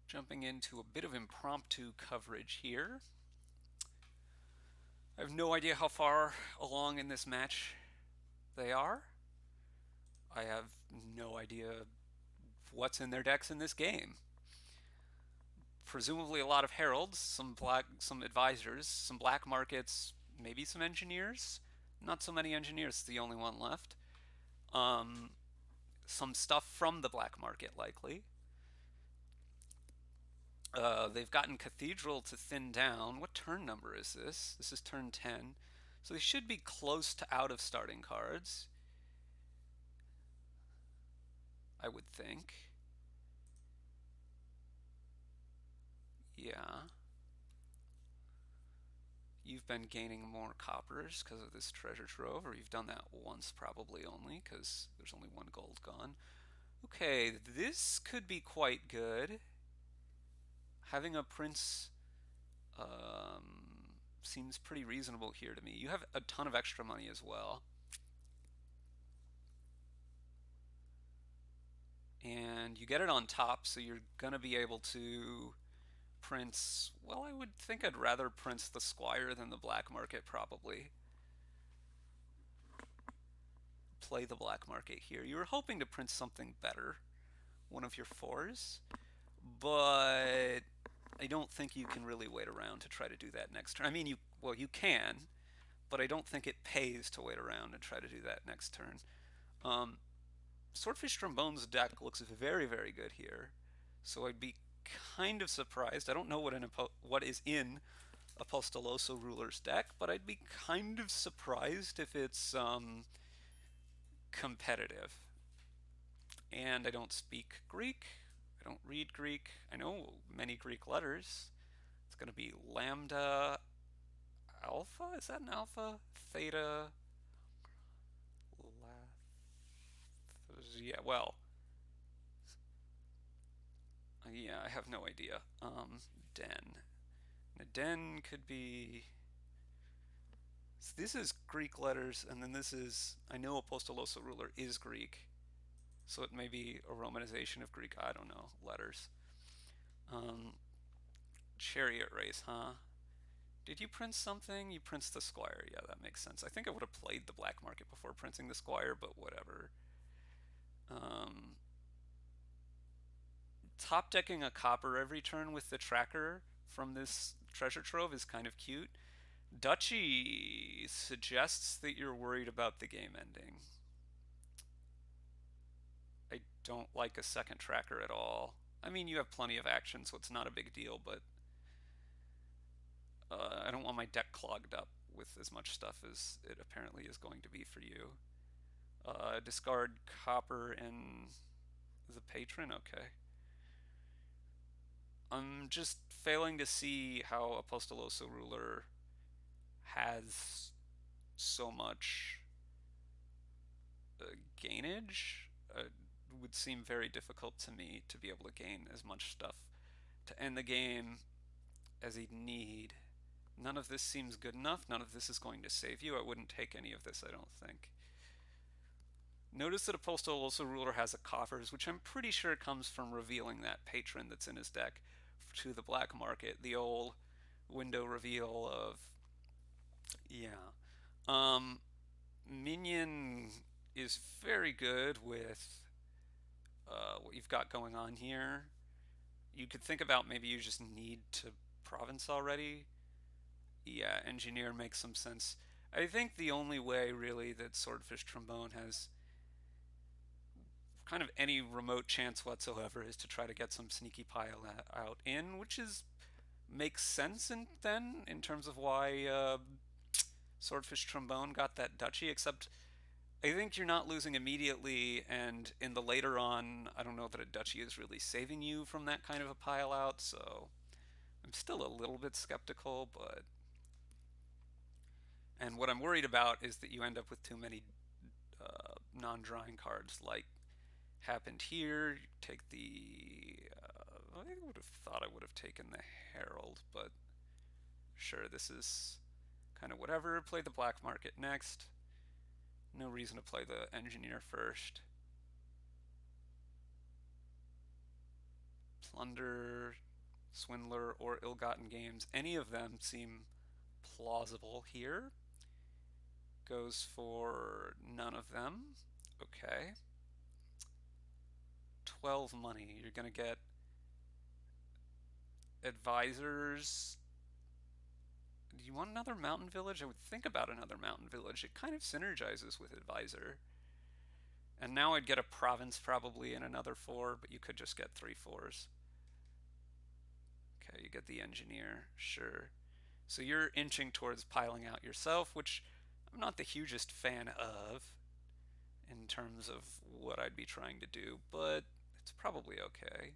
Jumping into a bit of impromptu coverage here. I have no idea how far along in this match they are. I have no idea what's in their decks in this game. Presumably a lot of heralds, some advisors, some black markets, maybe some engineers. Not so many engineers, the only one left. Um, some stuff from the black market, likely. They've gotten Cathedral to thin down. What turn number is this? This is turn 10. So they should be close to out of starting cards, I would think. Yeah. You've been gaining more coppers because of this treasure trove, or you've done that once probably only because there's only one gold gone. Okay, this could be quite good. Having a prince seems pretty reasonable here to me. You have a ton of extra money as well. And you get it on top, so you're going to be able to prince. Well, I would think I'd rather prince the Squire than the black market, probably. Play the black market here. You were hoping to print something better, one of your fours, but I don't think you can really wait around to try to do that next turn. I mean, you can, but I don't think it pays to wait around and try to do that next turn. Um, Swordfishtrombone's deck looks very, very good here, so I'd be kind of surprised. I don't know what is in Apostolosoruler's deck, but I'd be kind of surprised if it's competitive. And I don't speak Greek. I don't read Greek. I know many Greek letters. It's going to be lambda alpha. Is that an alpha? Theta. Lath. Yeah. Well. Yeah. I have no idea. Den. A den could be. So this is Greek letters, and then this is. I know Apostolosoruler is Greek, so it may be a romanization of Greek. I don't know letters. Um, Chariot race, huh? Did you print something? You print the Squire. Yeah, that makes sense. I think I would have played the black market before printing the Squire, but whatever. Um, Top decking a copper every turn with the tracker from this treasure trove is kind of cute. Duchy suggests that you're worried about the game ending. I don't like a second tracker at all. I mean, you have plenty of action, so it's not a big deal, but I don't want my deck clogged up with as much stuff as it apparently is going to be for you. Discard copper and the patron. Okay. I'm just failing to see how Apostolosoruler has so much gainage. It would seem very difficult to me to be able to gain as much stuff to end the game as he'd need. None of this seems good enough. None of this is going to save you. I wouldn't take any of this, I don't think. Notice that Apostolosoruler has a coffers, which I'm pretty sure comes from revealing that patron that's in his deck to the black market. The old window reveal of, yeah. Um, Minion is very good with what you've got going on here. You could think about maybe you just need to province already. Yeah, engineer makes some sense. I think the only way really that Swordfish Trombone has kind of any remote chance whatsoever is to try to get some sneaky pile out in, which is makes sense in terms of why Swordfish Trombone got that duchy. Except I think you're not losing immediately, and in the later on, I don't know that a duchy is really saving you from that kind of a pile out. So I'm still a little bit skeptical, but and what I'm worried about is that you end up with too many non-drawing cards like happened here. You take the. I would have thought I would have taken the Herald, but sure, this is kind of whatever. Play the black market next. No reason to play the engineer first. Plunder, Swindler, or Ill-Gotten Gains. Any of them seem plausible here. Goes for none of them. Okay. 12 money. You're going to get advisors. Do you want another mountain village? I would think about another mountain village. It kind of synergizes with advisor. And now I'd get a province probably in another 4, but you could just get 3 4s. Okay, you get the engineer, sure. So you're inching towards piling out yourself, which I'm not the hugest fan of in terms of what I'd be trying to do, but it's probably okay.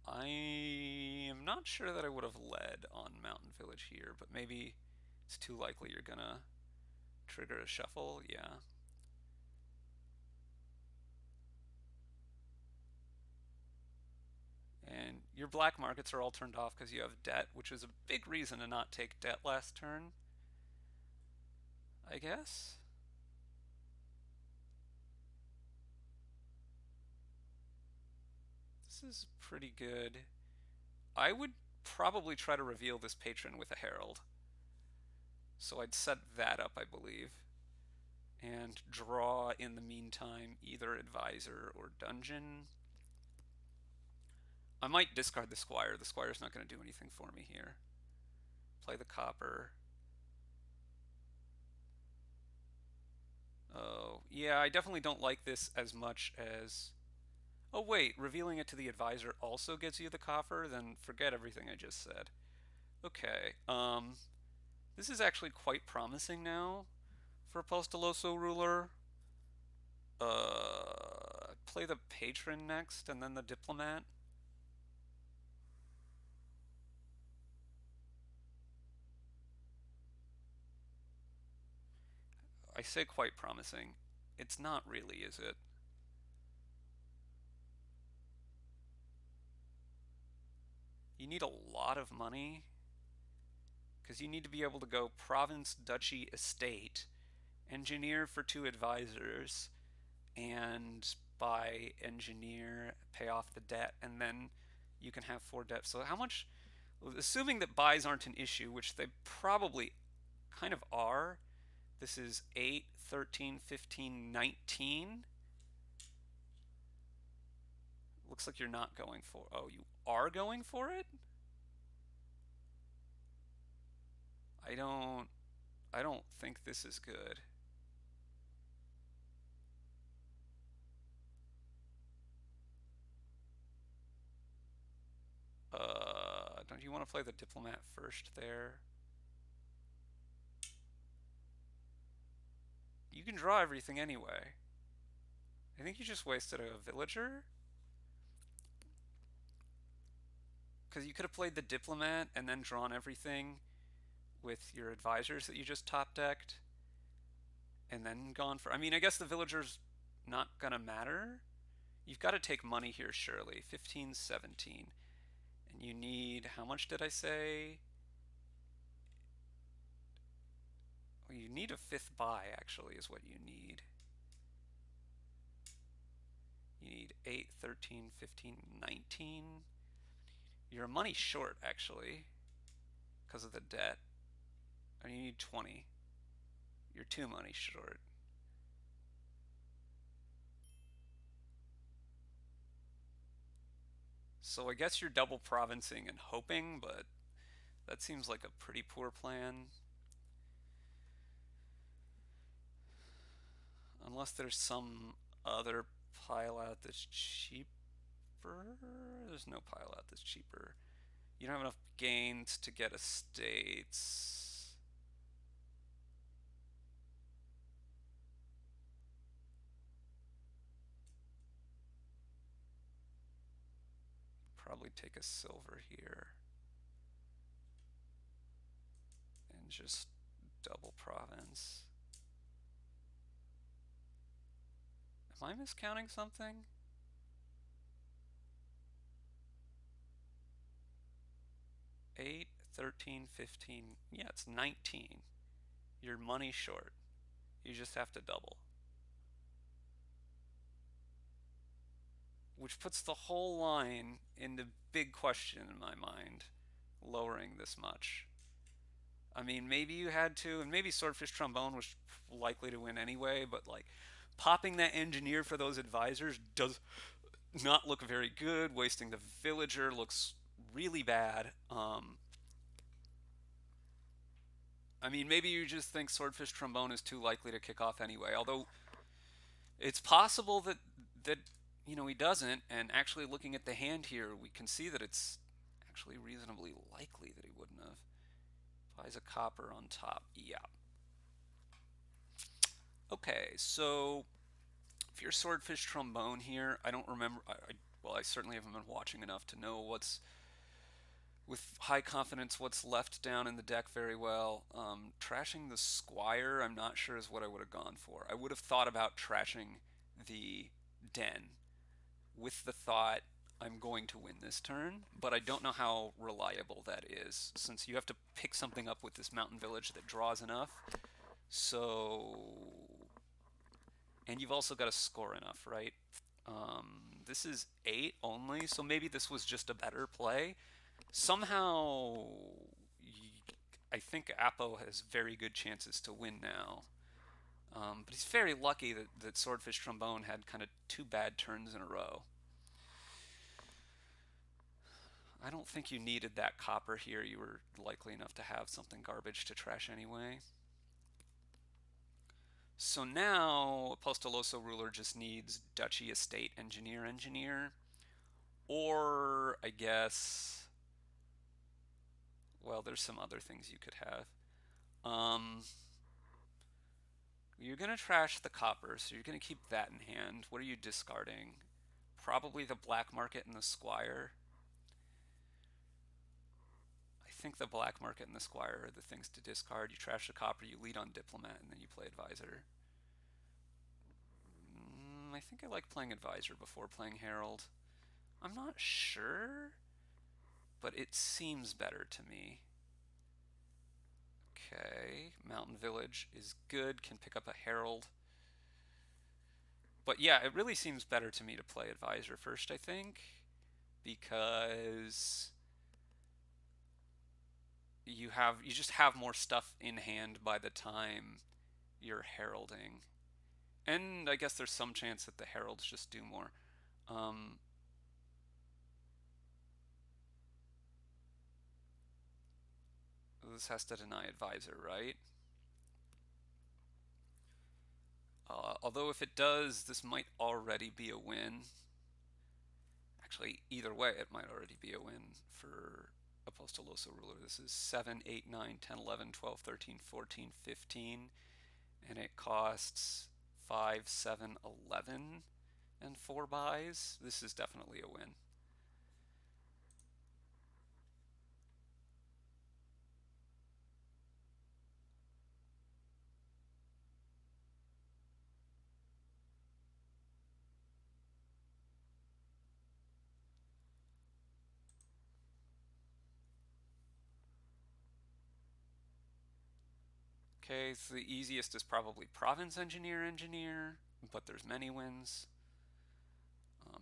I am not sure that I would have led on Mountain Village here, but maybe it's too likely you're gonna trigger a shuffle, yeah. And your black markets are all turned off because you have debt, which is a big reason to not take debt last turn, I guess. This is pretty good. I would probably try to reveal this patron with a herald. So I'd set that up, I believe, and draw in the meantime either advisor or dungeon. I might discard the squire. The squire's not going to do anything for me here. Play the copper. Oh, yeah, I definitely don't like this as much as... Oh wait, revealing it to the advisor also gets you the copper? Then forget everything I just said. Okay, this is actually quite promising now for apostolosoruler. Play the patron next and then the diplomat. I say quite promising. It's not really, is it? You need a lot of money because you need to be able to go province, duchy, estate, engineer for 2 advisors, and buy engineer, pay off the debt, and then you can have 4 debts. So how much, assuming that buys aren't an issue, which they probably kind of are, this is 8, 13, 15, 19. Looks like you're not going for, oh, you are going for it? I don't I don't think this is good. Don't you want to play the diplomat first there? You can draw everything anyway. I think you just wasted a villager. Because you could have played the diplomat and then drawn everything with your advisors that you just top decked. And then gone for... I mean, I guess the villager's not gonna matter. You've got to take money here, surely. 15, 17. And you need... How much did I say? Well, you need a 5th buy, actually, is what you need. You need 8, 13, 15, 19. You're money short, actually, because of the debt. And you need 20. You're 2 money short. So I guess you're double provincing and hoping, but that seems like a pretty poor plan. Unless there's some other pile out that's cheaper. There's no pile out that's cheaper. You don't have enough gains to get estates. Probably take a silver here. And just double province. Am I miscounting something? Eight, 13, 15. Yeah, it's 19. You're money short. You just have to double. Which puts the whole line into big question in my mind, lowering this much. I mean, maybe you had to, and maybe Swordfish Trombone was likely to win anyway, but like popping that engineer for those advisors does not look very good. Wasting the villager looks really bad. I mean, maybe you just think Swordfish Trombone is too likely to kick off anyway. Although it's possible that he doesn't. And actually, looking at the hand here, we can see that it's actually reasonably likely that he wouldn't have. Buys a copper on top. Yeah. Okay, so if you're Swordfish Trombone here, I don't remember. Well, I certainly haven't been watching enough to know what's with high confidence what's left down in the deck very well. Trashing the Squire, I'm not sure is what I would have gone for. I would have thought about trashing the Den with the thought I'm going to win this turn, but I don't know how reliable that is since you have to pick something up with this mountain village that draws enough. So, and you've also got to score enough, right? This is 8 only, so maybe this was just a better play. Somehow, I think Apo has very good chances to win now. But he's very lucky that Swordfish Trombone had kind of 2 bad turns in a row. I don't think you needed that copper here. You were likely enough to have something garbage to trash anyway. So now apostolosoruler just needs Duchy Estate Engineer. Or, I guess, well, there's some other things you could have. You're going to trash the copper, so you're going to keep that in hand. What are you discarding? Probably the black market and the Squire. I think the black market and the Squire are the things to discard. You trash the copper, you lead on Diplomat, and then you play Advisor. I think I like playing Advisor before playing Herald. I'm not sure, but it seems better to me. Okay, Mountain Village is good, can pick up a Herald. But yeah, it really seems better to me to play Advisor first, I think, because you just have more stuff in hand by the time you're heralding. And I guess there's some chance that the heralds just do more. This has to deny advisor, right? Although if it does, this might already be a win. Actually, either way, it might already be a win for apostolosoruler. This is 7, 8, 9, 10, 11, 12, 13, 14, 15. And it costs 5, 7, 11, and 4 buys. This is definitely a win. Okay, so the easiest is probably Province Engineer, but there's many wins.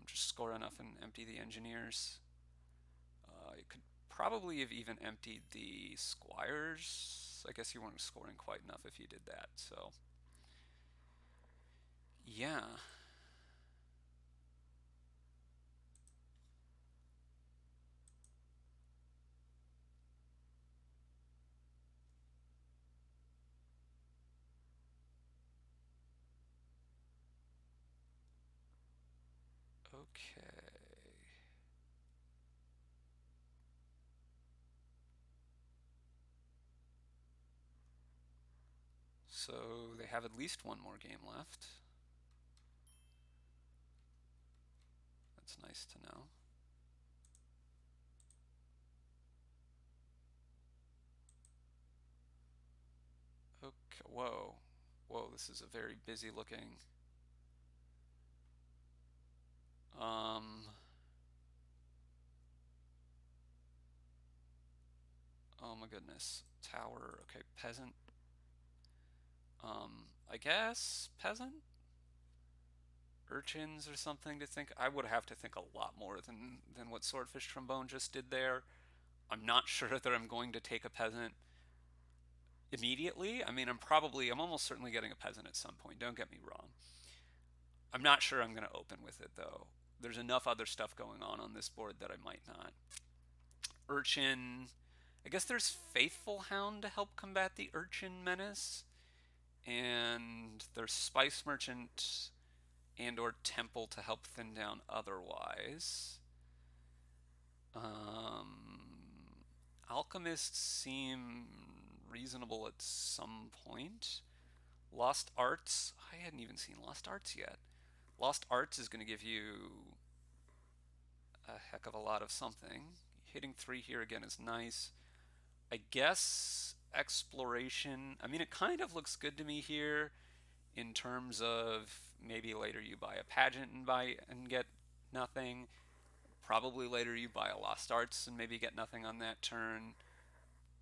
Just score enough and empty the engineers. You could probably have even emptied the Squires. I guess you weren't scoring quite enough if you did that, so yeah. Okay. So they have at least one more game left. That's nice to know. Okay, whoa. Whoa, this is a very busy looking. Oh my goodness. Tower, okay, peasant. I guess peasant? Urchins or something to think. I would have to think a lot more than what Swordfish Trombone just did there. I'm not sure that I'm going to take a peasant immediately. I mean, I'm almost certainly getting a peasant at some point. Don't get me wrong. I'm not sure I'm going to open with it though. There's enough other stuff going on this board that I might not. Urchin. I guess there's Faithful Hound to help combat the Urchin menace. And there's Spice Merchant and or Temple to help thin down otherwise. Alchemists seem reasonable at some point. Lost Arts, I hadn't even seen Lost Arts yet. Lost Arts is going to give you a heck of a lot of something. Hitting 3 here again is nice. I guess Exploration, I mean, it kind of looks good to me here in terms of maybe later you buy a pageant and get nothing. Probably later you buy a Lost Arts and maybe get nothing on that turn.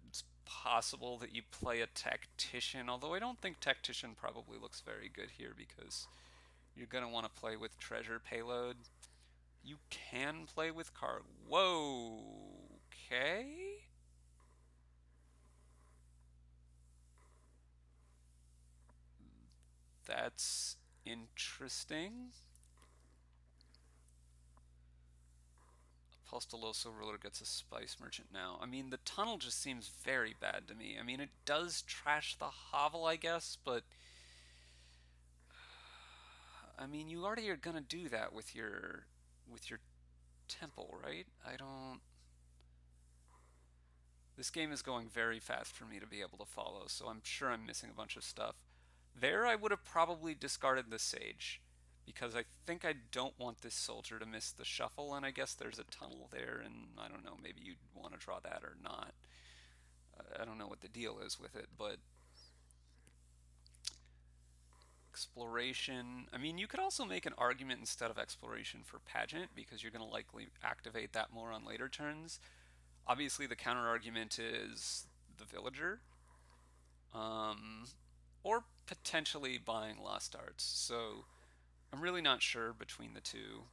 It's possible that you play a Tactician, although I don't think Tactician probably looks very good here because you're going to want to play with Treasure Payload. You can play with card. Whoa. Okay. That's interesting. Apostolosoruler gets a Spice Merchant now. I mean, the tunnel just seems very bad to me. I mean, it does trash the hovel, I guess, but I mean, you already are gonna do that with your temple, right? I don't. This game is going very fast for me to be able to follow, so I'm sure I'm missing a bunch of stuff. There, I would have probably discarded the Sage because I think I don't want this soldier to miss the shuffle, and I guess there's a tunnel there, and I don't know, maybe you'd want to draw that or not. I don't know what the deal is with it, but Exploration. I mean, you could also make an argument instead of Exploration for Pageant because you're going to likely activate that more on later turns. Obviously, the counter argument is the Villager, um, or potentially buying Lost Arts. So I'm really not sure between the two.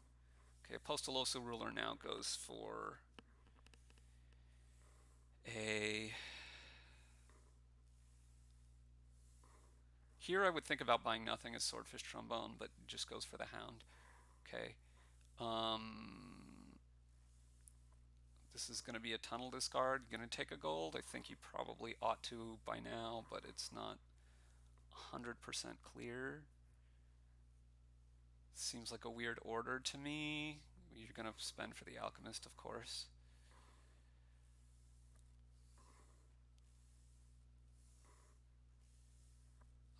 Okay, Apostolosoruler now goes for a. Here I would think about buying nothing as Swordfish Trombone, but just goes for the Hound. Okay. This is going to be a tunnel discard. Going to take a gold. I think you probably ought to by now, but it's not 100% clear. Seems like a weird order to me. You're going to spend for the Alchemist, of course.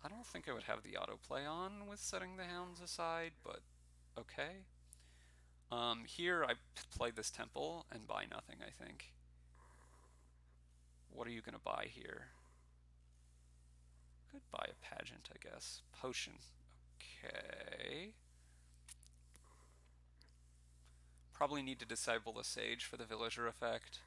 I don't think I would have the autoplay on with setting the Hounds aside, but okay. Here I play this Temple and buy nothing, I think. What are you going to buy here? Could buy a Pageant, I guess. Potion. Okay. Probably need to disable the Sage for the Villager effect.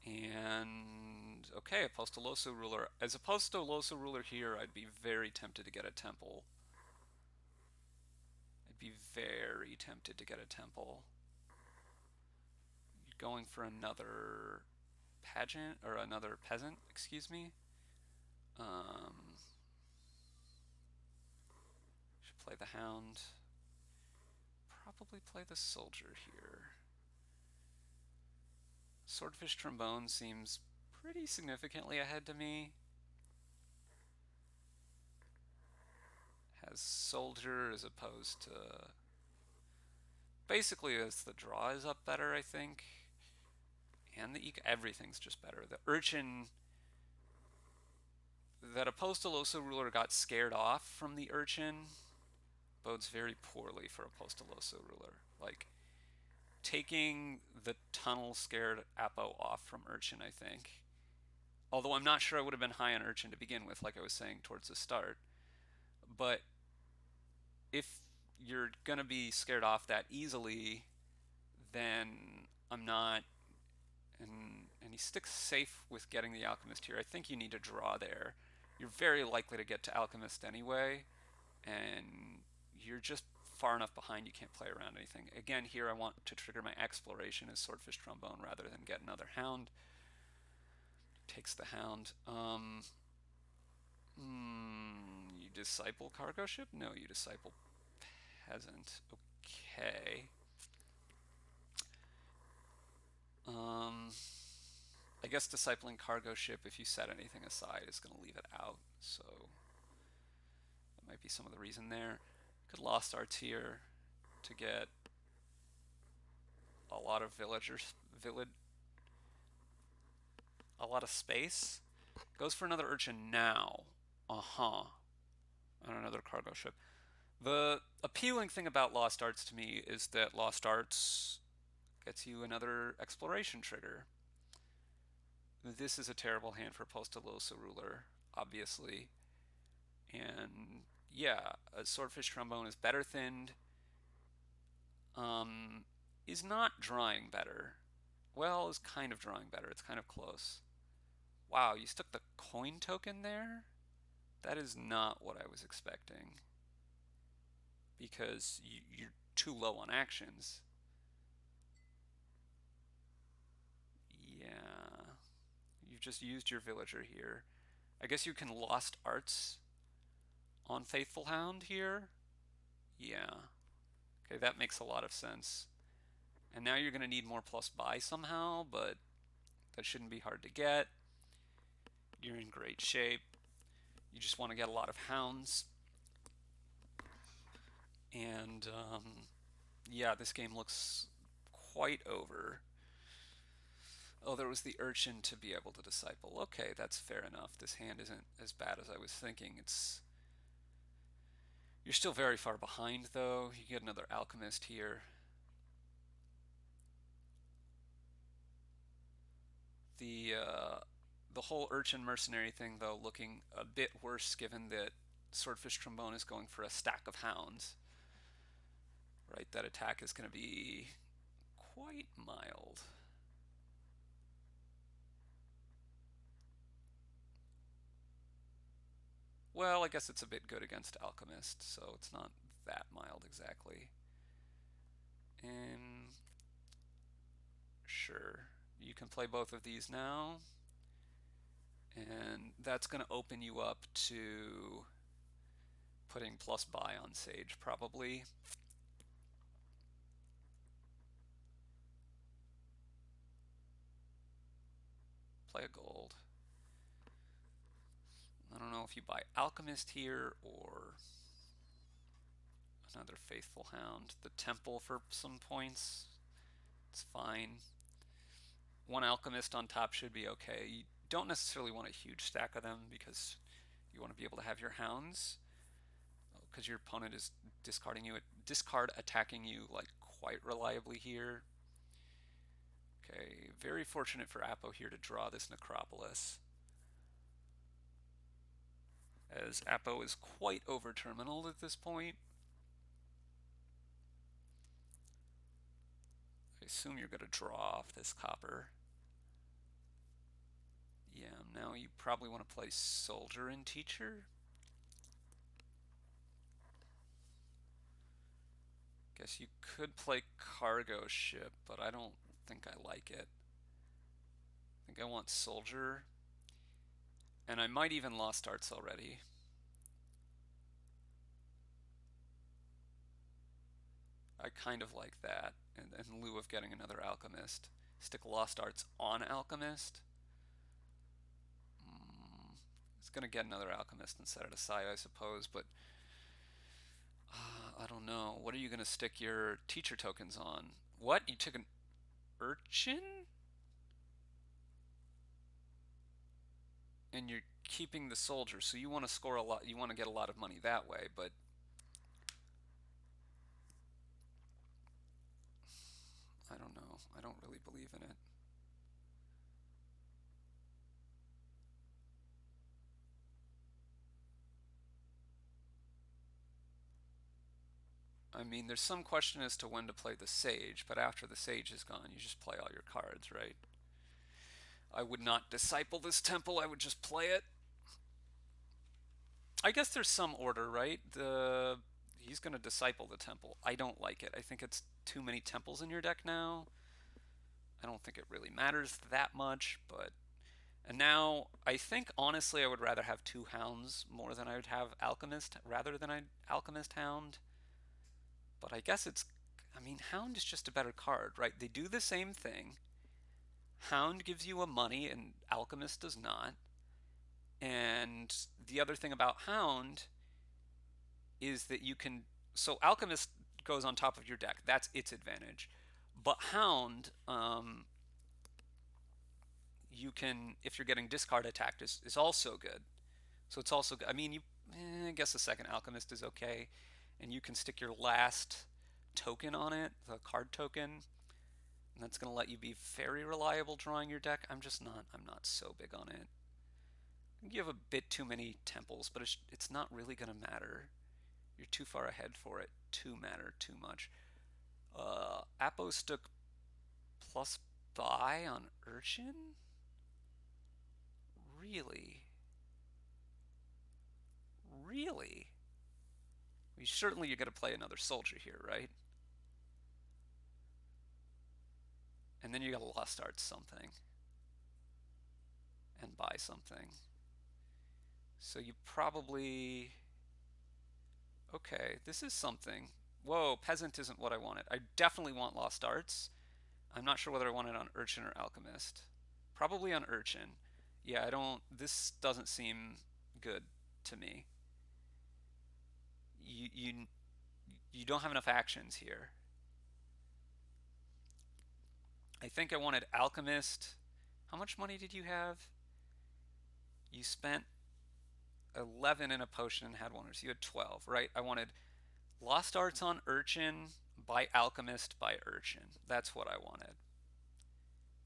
And okay, Apostolosoruler. As Apostolosoruler here, I'd be very tempted to get a Temple. I'd be very tempted to get a Temple. You're going for another Pageant, or another Peasant, excuse me. Should play the Hound. Probably play the Soldier here. Swordfish Trombone seems pretty significantly ahead to me. Has Soldier as opposed to. Basically, as the draw is up better, I think. And everything's just better. The Urchin. That Apostolosoruler got scared off from the Urchin bodes very poorly for Apostolosoruler. Like, taking the tunnel scared Apo off from Urchin, I think. Although I'm not sure I would have been high on Urchin to begin with, like I was saying towards the start. But if you're going to be scared off that easily, then I'm not. And he sticks safe with getting the Alchemist here. I think you need to draw there. you're very likely to get to Alchemist anyway, and you're just far enough behind you can't play around anything. Again, here I want to trigger my exploration as Swordfish Trombone rather than get another Hound. Takes the Hound. You disciple cargo ship? No, you disciple peasant. Okay. I guess discipling cargo ship, if you set anything aside, is going to leave it out. So that might be some of the reason there. Could Lost Arts here to get a lot of a lot of space. Goes for another urchin now. Uh-huh. And another cargo ship. The appealing thing about Lost Arts to me is that Lost Arts gets you another exploration trigger. This is a terrible hand for apostolosoruler, obviously. And yeah, a swordfish trombone is better thinned. Is not drawing better. Well, is kind of drawing better. It's kind of close. Wow, you stuck the coin token there? That is not what I was expecting. Because you're too low on actions. Yeah. You've just used your villager here. I guess you can Lost Arts on Faithful Hound here? Yeah. Okay, that makes a lot of sense. And now you're going to need more plus buy somehow, but that shouldn't be hard to get. You're in great shape. You just want to get a lot of hounds. And yeah, this game looks quite over. Oh, there was the urchin to be able to disciple. Okay, that's fair enough. This hand isn't as bad as I was thinking. You're still very far behind, though. You get another alchemist here. The whole urchin mercenary thing, though, looking a bit worse given that Swordfish Trombone is going for a stack of hounds. Right, that attack is going to be quite mild. Well, I guess it's a bit good against Alchemist, so it's not that mild exactly. And sure, you can play both of these now. And that's going to open you up to putting plus buy on Sage, probably. Play a gold. I don't know if you buy Alchemist here or another Faithful Hound. The Temple for some points. It's fine. One Alchemist on top should be okay. You don't necessarily want a huge stack of them because you want to be able to have your hounds. Because your opponent is discard attacking you like quite reliably here. Okay, very fortunate for Apo here to draw this Necropolis, as Apo is quite over terminal at this point. I assume you're going to draw off this copper. Yeah, now you probably want to play Soldier and Teacher. Guess you could play Cargo Ship, but I don't think I like it. I think I want Soldier. And I might even Lost Arts already. I kind of like that, in lieu of getting another Alchemist. Stick Lost Arts on Alchemist. It's going to get another Alchemist and set it aside, I suppose, but I don't know. What are you going to stick your teacher tokens on? What? You took an urchin? And you're keeping the soldier, so you want to score a lot, you want to get a lot of money that way, but I don't know. I don't really believe in it. I mean, there's some question as to when to play the Sage, but after the Sage is gone, you just play all your cards, right? I would not disciple this temple, I would just play it. I guess there's some order, right? The He's going to disciple the temple. I don't like it. I think it's too many temples in your deck now. I don't think it really matters that much, but and now I think honestly I would rather have two hounds more than I would have alchemist rather than I alchemist hound. But I guess it's I mean hound is just a better card, right? They do the same thing. Hound gives you a money and alchemist does not. And the other thing about hound is that you can so alchemist goes on top of your deck. That's its advantage. But hound you can if you're getting discard attacked is also good. So it's also I mean I guess the second alchemist is okay, and you can stick your last token on it, the card token, and that's going to let you be very reliable drawing your deck. I'm not so big on it. You have a bit too many temples, but it's not really going to matter. You're too far ahead for it to matter too much. Apostook plus buy on Urchin? Really? Really? Certainly you're going to play another soldier here, right? And then you got to lost art something and buy something. So you probably okay, this is something. Whoa, peasant isn't what I wanted. I definitely want lost arts. I'm not sure whether I want it on urchin or alchemist. Probably on urchin. Yeah, I don't. This doesn't seem good to me. You you don't have enough actions here. I think I wanted alchemist. How much money did you have? You spent 11 in a potion and had one, so you had 12, right? I wanted lost arts on urchin by alchemist by urchin. That's what I wanted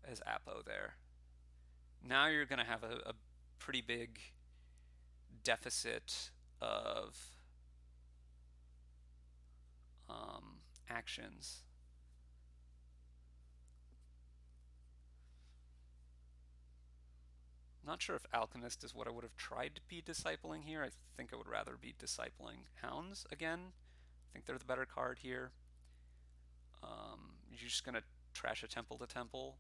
as Apo there. Now you're going to have a pretty big deficit of actions. I'm not sure if alchemist is what I would have tried to be discipling here. I think I would rather be discipling hounds again. I think they're the better card here. You're just going to trash a temple to temple.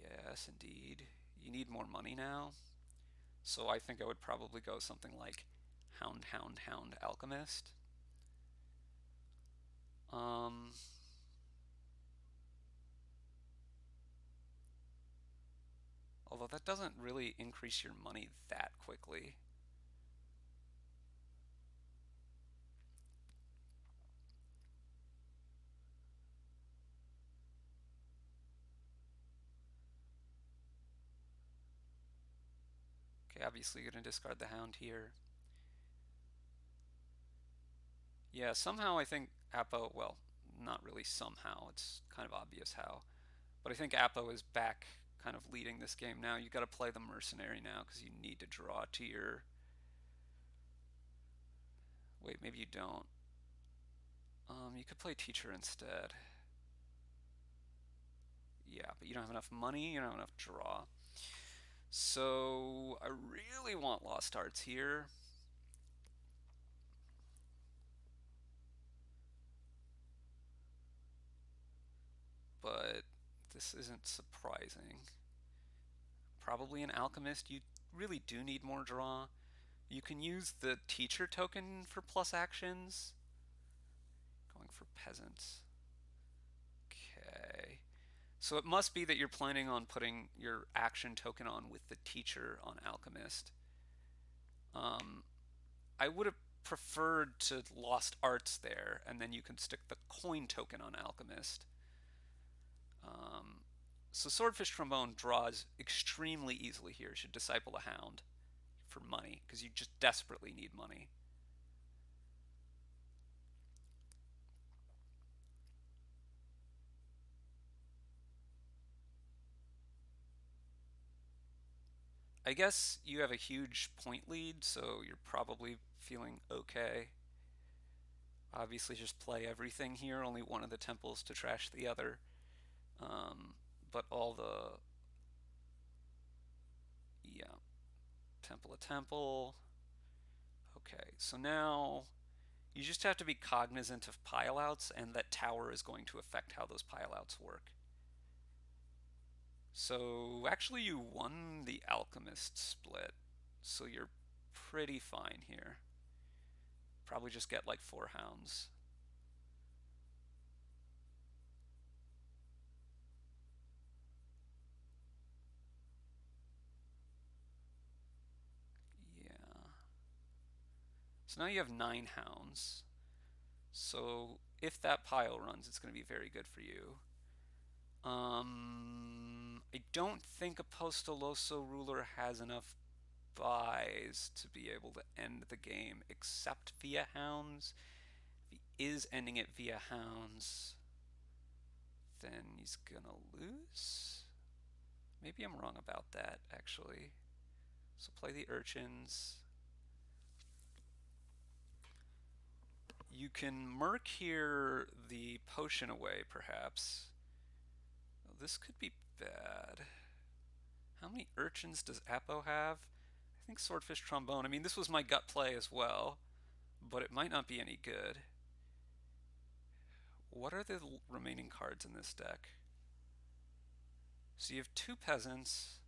Yes, indeed. You need more money now. So I think I would probably go something like Hound, Hound, Hound, Alchemist. Um, Although that doesn't really increase your money that quickly. Okay, obviously you're going to discard the Hound here. Yeah, somehow I think Apo, well, not really somehow, it's kind of obvious how. But I think Apo is back kind of leading this game now. You got to play the mercenary now because you need to draw to your. Wait, maybe you don't. You could play teacher instead. Yeah, but you don't have enough money, you don't have enough draw. So I really want Lost Arts here. But this isn't surprising. Probably an alchemist. You really do need more draw. You can use the teacher token for plus actions. Going for peasants. Okay. So it must be that you're planning on putting your action token on with the teacher on alchemist. Um, I would have preferred to lost arts there, and then you can stick the coin token on alchemist. Um, so swordfish trombone draws extremely easily here. You should disciple the hound for money because you just desperately need money. I guess you have a huge point lead, so you're probably feeling okay. Obviously, just play everything here. Only one of the temples to trash the other. Um, but all the temple, a temple. Okay, so now you just have to be cognizant of pileouts, and that tower is going to affect how those pileouts work. So actually you won the alchemist split, so you're pretty fine here. Probably just get like 4 hounds. Yeah. So now you have 9 hounds. So if that pile runs, it's going to be very good for you. I don't think Apostolosoruler has enough buys to be able to end the game except via hounds. If he is ending it via hounds, then he's gonna lose. Maybe I'm wrong about that, actually. So play the urchins. You can Merc here the potion away, perhaps. Oh, this could be bad. How many urchins does Apo have? I think swordfish trombone. I mean, this was my gut play as well, but it might not be any good. What are the remaining cards in this deck? So you have 2 peasants.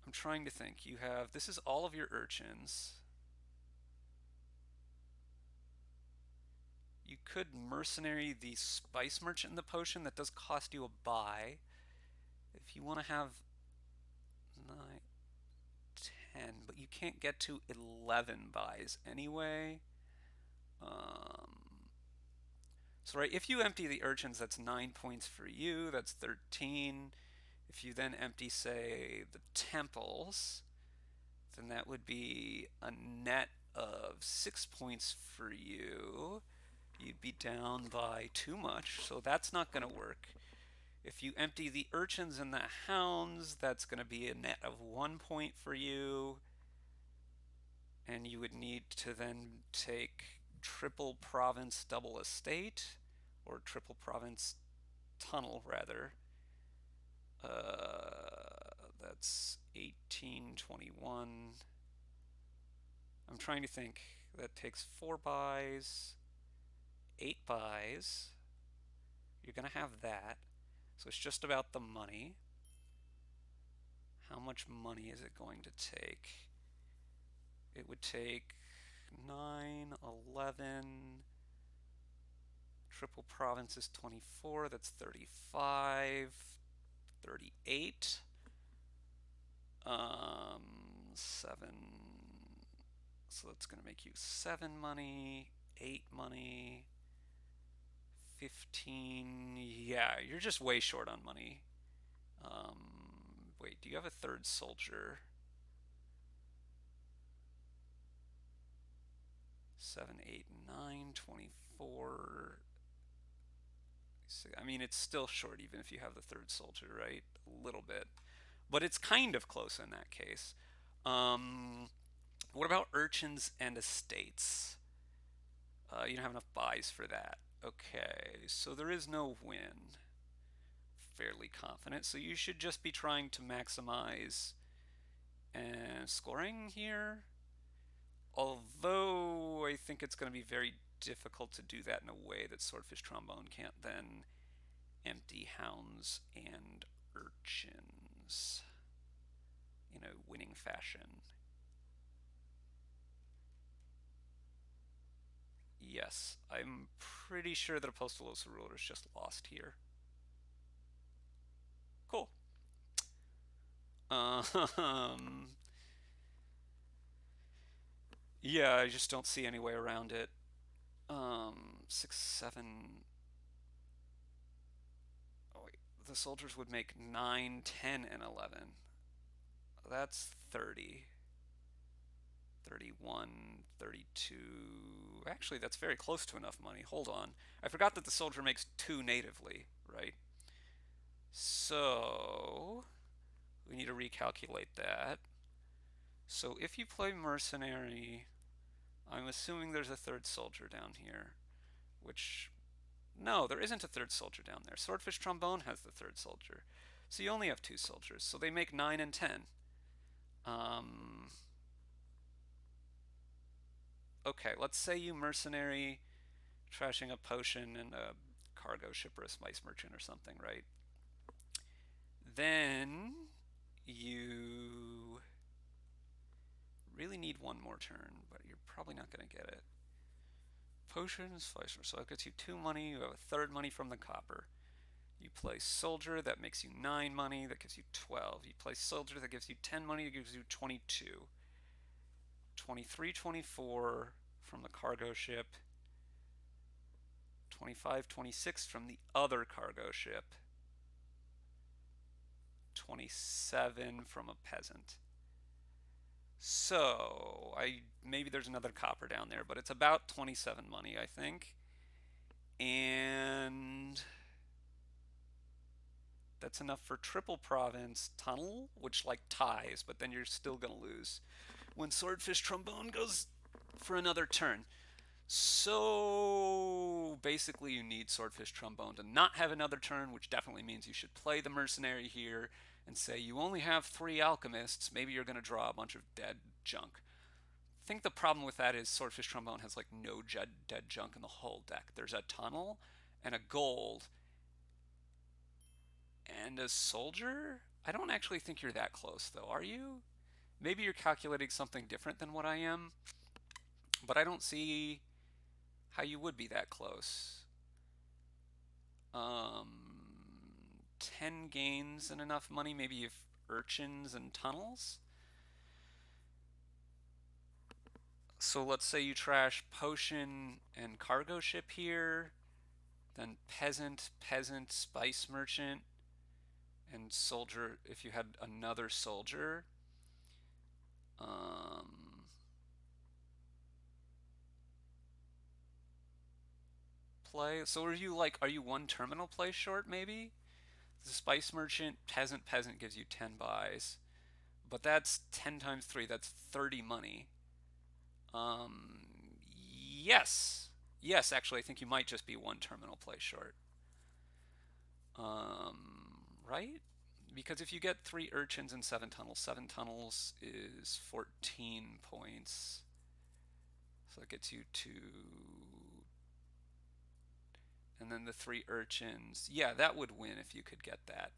I'm trying to think. You have, this is all of your urchins. You could mercenary the spice merchant in the potion. That does cost you a buy. If you want to have 9, 10, but you can't get to 11 buys anyway. So right, if you empty the urchins, that's 9 points for you. That's 13. If you then empty, say, the temples, then that would be a net of 6 points for you. You'd be down by too much, so that's not going to work. If you empty the urchins and the hounds, that's going to be a net of 1 point for you. And you would need to then take triple province double estate, or triple province tunnel, rather. That's 1821. I'm trying to think. That takes 4 buys, 8 buys. You're going to have that. So it's just about the money. How much money is it going to take? It would take 9, 11. Triple province is 24. That's 35. 38. 7. So that's going to make you 7 money, 8 money, 15. Yeah, you're just way short on money. Wait, do you have a 3rd soldier? 7, 8, 9, 24. I mean, it's still short even if you have the 3rd soldier, right? A little bit. But it's kind of close in that case. What about urchins and estates? You don't have enough buys for that. Okay, so there is no win. Fairly confident. So you should just be trying to maximize scoring here. Although I think it's going to be very difficult to do that in a way that Swordfish Trombone can't then empty hounds and urchins in a winning fashion. Yes, I'm pretty sure that Apostolosoruler is just lost here. Cool. Yeah, I just don't see any way around it. 6, 7. Oh wait, the soldiers would make 9, 10, and 11. That's 30. 31, 32. Actually, that's very close to enough money. Hold on. I forgot that the soldier makes 2 natively, right? So, we need to recalculate that. So if you play mercenary, I'm assuming there's a 3rd soldier down here, which, no, there isn't a 3rd soldier down there. Swordfish Trombone has the 3rd soldier. So you only have 2 soldiers, so they make 9 and 10. Um, okay, let's say you mercenary trashing a potion and a cargo ship or a spice merchant or something, right? Then you really need one more turn, but you're probably not going to get it. Potions, spice, so that gets you 2 money. You have a third money from the copper. You play soldier, that makes you 9 money, that gives you 12. You play soldier, that gives you 10 money, that gives you 22. 23, 24 from the cargo ship. 25, 26 from the other cargo ship. 27 from a peasant. So, maybe there's another copper down there, but it's about 27 money, I think. And that's enough for triple province tunnel, which like ties, but then you're still gonna lose when swordfish trombone goes for another turn. So basically, you need swordfish trombone to not have another turn, which definitely means you should play the mercenary here and say you only have 3 alchemists. Maybe you're gonna draw a bunch of dead junk. I think the problem with that is swordfish trombone has like no dead junk in the whole deck. There's a tunnel and a gold and a soldier. I don't actually think you're that close, though, are you? Maybe you're calculating something different than what I am, but I don't see how you would be that close. Um, 10 gains and enough money, maybe if urchins and tunnels. So let's say you trash potion and cargo ship here, then peasant, spice merchant, and soldier if you had another soldier. Um, play. So are you one terminal play short maybe? The spice merchant, peasant gives you 10 buys. But that's 10 times 3, that's 30 money. Um, yes. Yes, actually, I think you might just be one terminal play short. Right? Because if you get 3 urchins and 7 tunnels is 14 points. So that gets you to. And then the 3 urchins. Yeah, that would win if you could get that.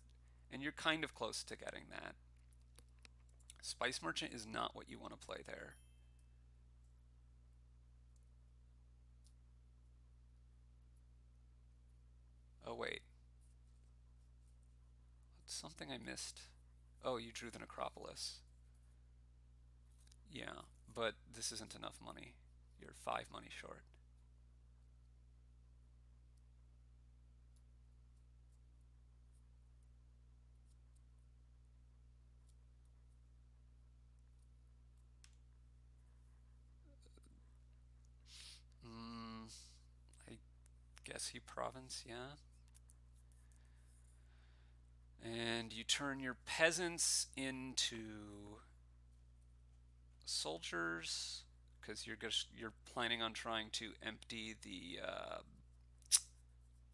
And you're kind of close to getting that. Spice Merchant is not what you want to play there. Oh, wait. Something I missed. Oh, you drew the Necropolis. Yeah, but this isn't enough money. You're 5 money short. Mm, I guess you province, yeah. And you turn your peasants into soldiers because you're planning on trying to empty the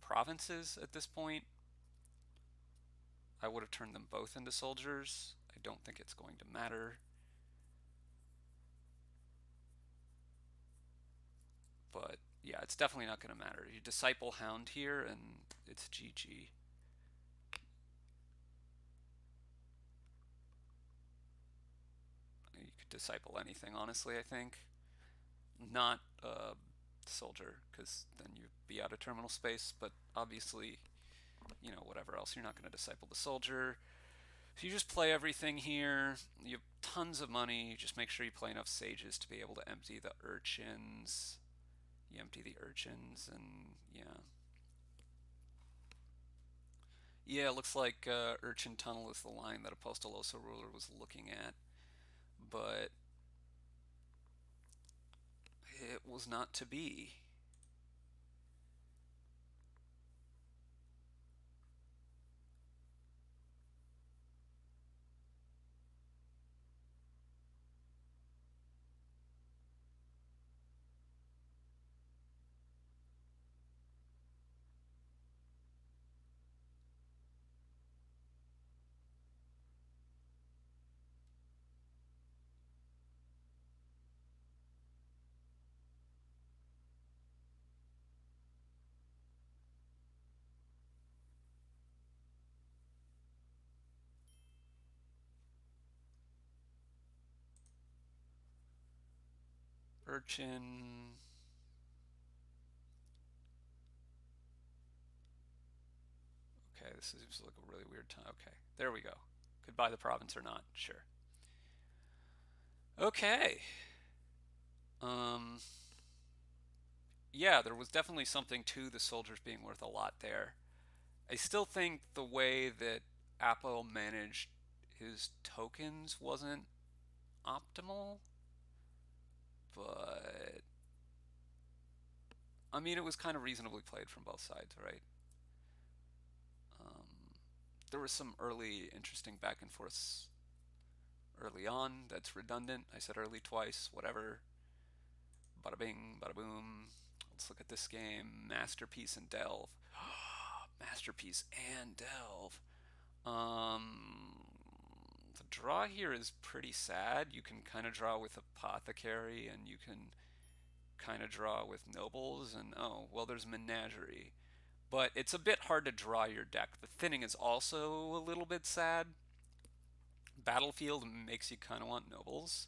provinces at this point. I would have turned them both into soldiers. I don't think it's going to matter. But yeah, it's definitely not going to matter. You disciple Hound here, and it's GG. You could disciple anything, honestly, I think. Not soldier, because then you'd be out of terminal space, but obviously, whatever else. You're not going to disciple the soldier. So you just play everything here. You have tons of money. You just make sure you play enough sages to be able to empty the urchins. You empty the urchins, and yeah. Yeah, it looks like Urchin Tunnel is the line that apostolosoruler was looking at, but it was not to be. Urchin. Okay, this seems like a really weird time. Okay, there we go. Could buy the province or not, sure. Okay. Um, yeah, there was definitely something to the soldiers being worth a lot there. I still think the way that Apple managed his tokens wasn't optimal, but I mean, it was kind of reasonably played from both sides, right? Um, there was some early interesting back and forths early on that's redundant. I said early twice, whatever. Bada bing, bada boom. Let's look at this game. Masterpiece and Delve. Masterpiece and Delve. The draw here is pretty sad. You can kind of draw with Apothecary, and you can kind of draw with Nobles, and oh, well, there's Menagerie. But it's a bit hard to draw your deck. The thinning is also a little bit sad. Battlefield makes you kind of want Nobles.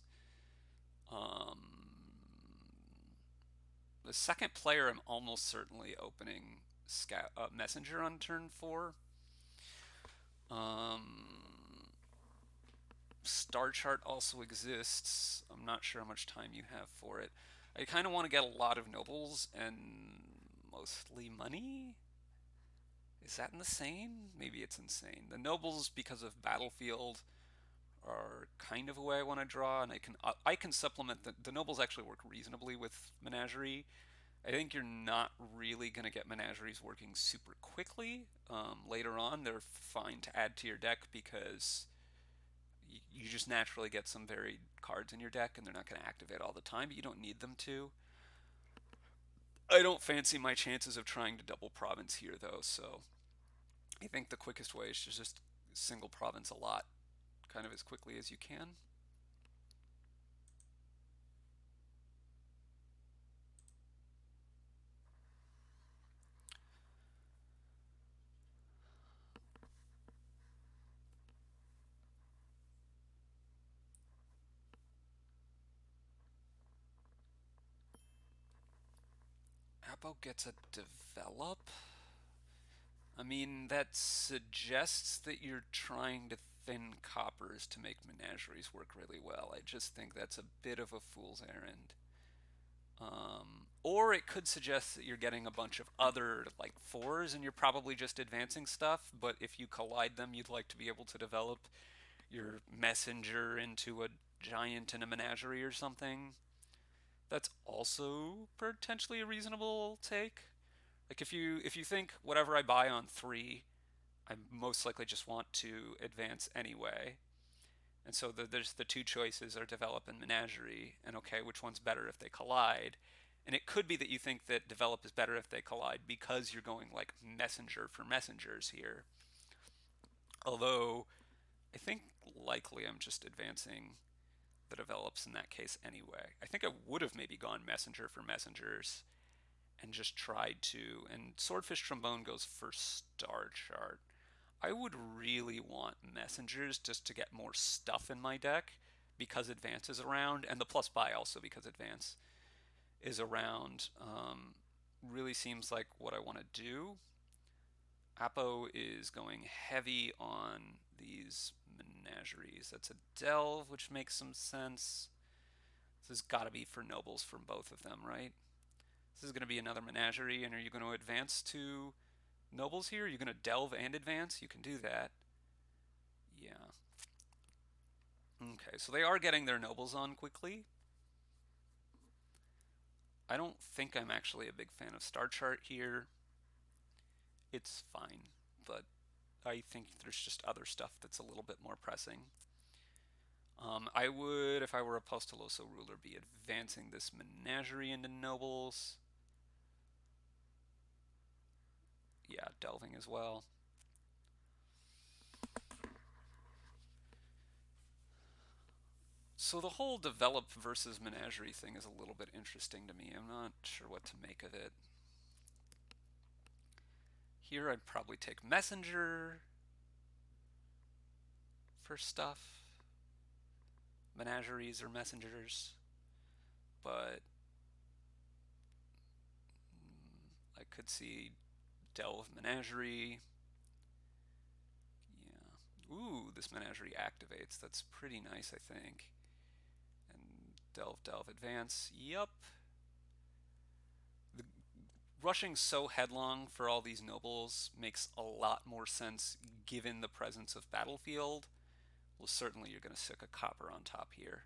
Um, the second player, I'm almost certainly opening Messenger on turn 4. Star chart also exists. I'm not sure how much time you have for it. I kind of want to get a lot of nobles and mostly money. Is that insane? Maybe it's insane. The nobles, because of battlefield, are kind of a way I want to draw, and I can supplement the nobles actually work reasonably with Menagerie. I think you're not really going to get Menageries working super quickly. Later on, they're fine to add to your deck because you just naturally get some varied cards in your deck, and they're not going to activate all the time, but you don't need them to. I don't fancy my chances of trying to double province here, though, so I think the quickest way is to just single province a lot, kind of as quickly as you can. Abo gets a develop. I mean, that suggests that you're trying to thin coppers to make menageries work really well. I just think that's a bit of a fool's errand. Or it could suggest that you're getting a bunch of other like fours and you're probably just advancing stuff, but if you collide them, you'd like to be able to develop your messenger into a giant in a menagerie or something. That's also potentially a reasonable take. Like if you think whatever I buy on 3, I most likely just want to advance anyway. And so there's the two choices are develop and menagerie, and okay, which one's better if they collide? And it could be that you think that develop is better if they collide because you're going like messenger for messengers here. Although I think likely I'm just advancing the develops in that case anyway. I think I would have maybe gone messenger for messengers and just tried to. And swordfishtrobmone goes for star chart. I would really want messengers just to get more stuff in my deck because advance is around, and the plus buy also because advance is around. Really seems like what I want to do. Apo is going heavy on these menageries. That's a delve, which makes some sense. This has got to be for nobles from both of them, right? This is going to be another menagerie, and are you going to advance to nobles here? Are you going to delve and advance? You can do that. Yeah. Okay, so they are getting their nobles on quickly. I don't think I'm actually a big fan of star chart here. It's fine, but I think there's just other stuff that's a little bit more pressing. I would, if I were apostolosoruler, be advancing this menagerie into nobles. Yeah, delving as well. So the whole develop versus menagerie thing is a little bit interesting to me. I'm not sure what to make of it. Here I'd probably take messenger for stuff. Menageries or messengers. But could see Delve Menagerie. Yeah. Ooh, this Menagerie activates. That's pretty nice, I think. And Delve Advance. Yup. The rushing so headlong for all these nobles makes a lot more sense given the presence of battlefield. Well, certainly you're going to stick a copper on top here.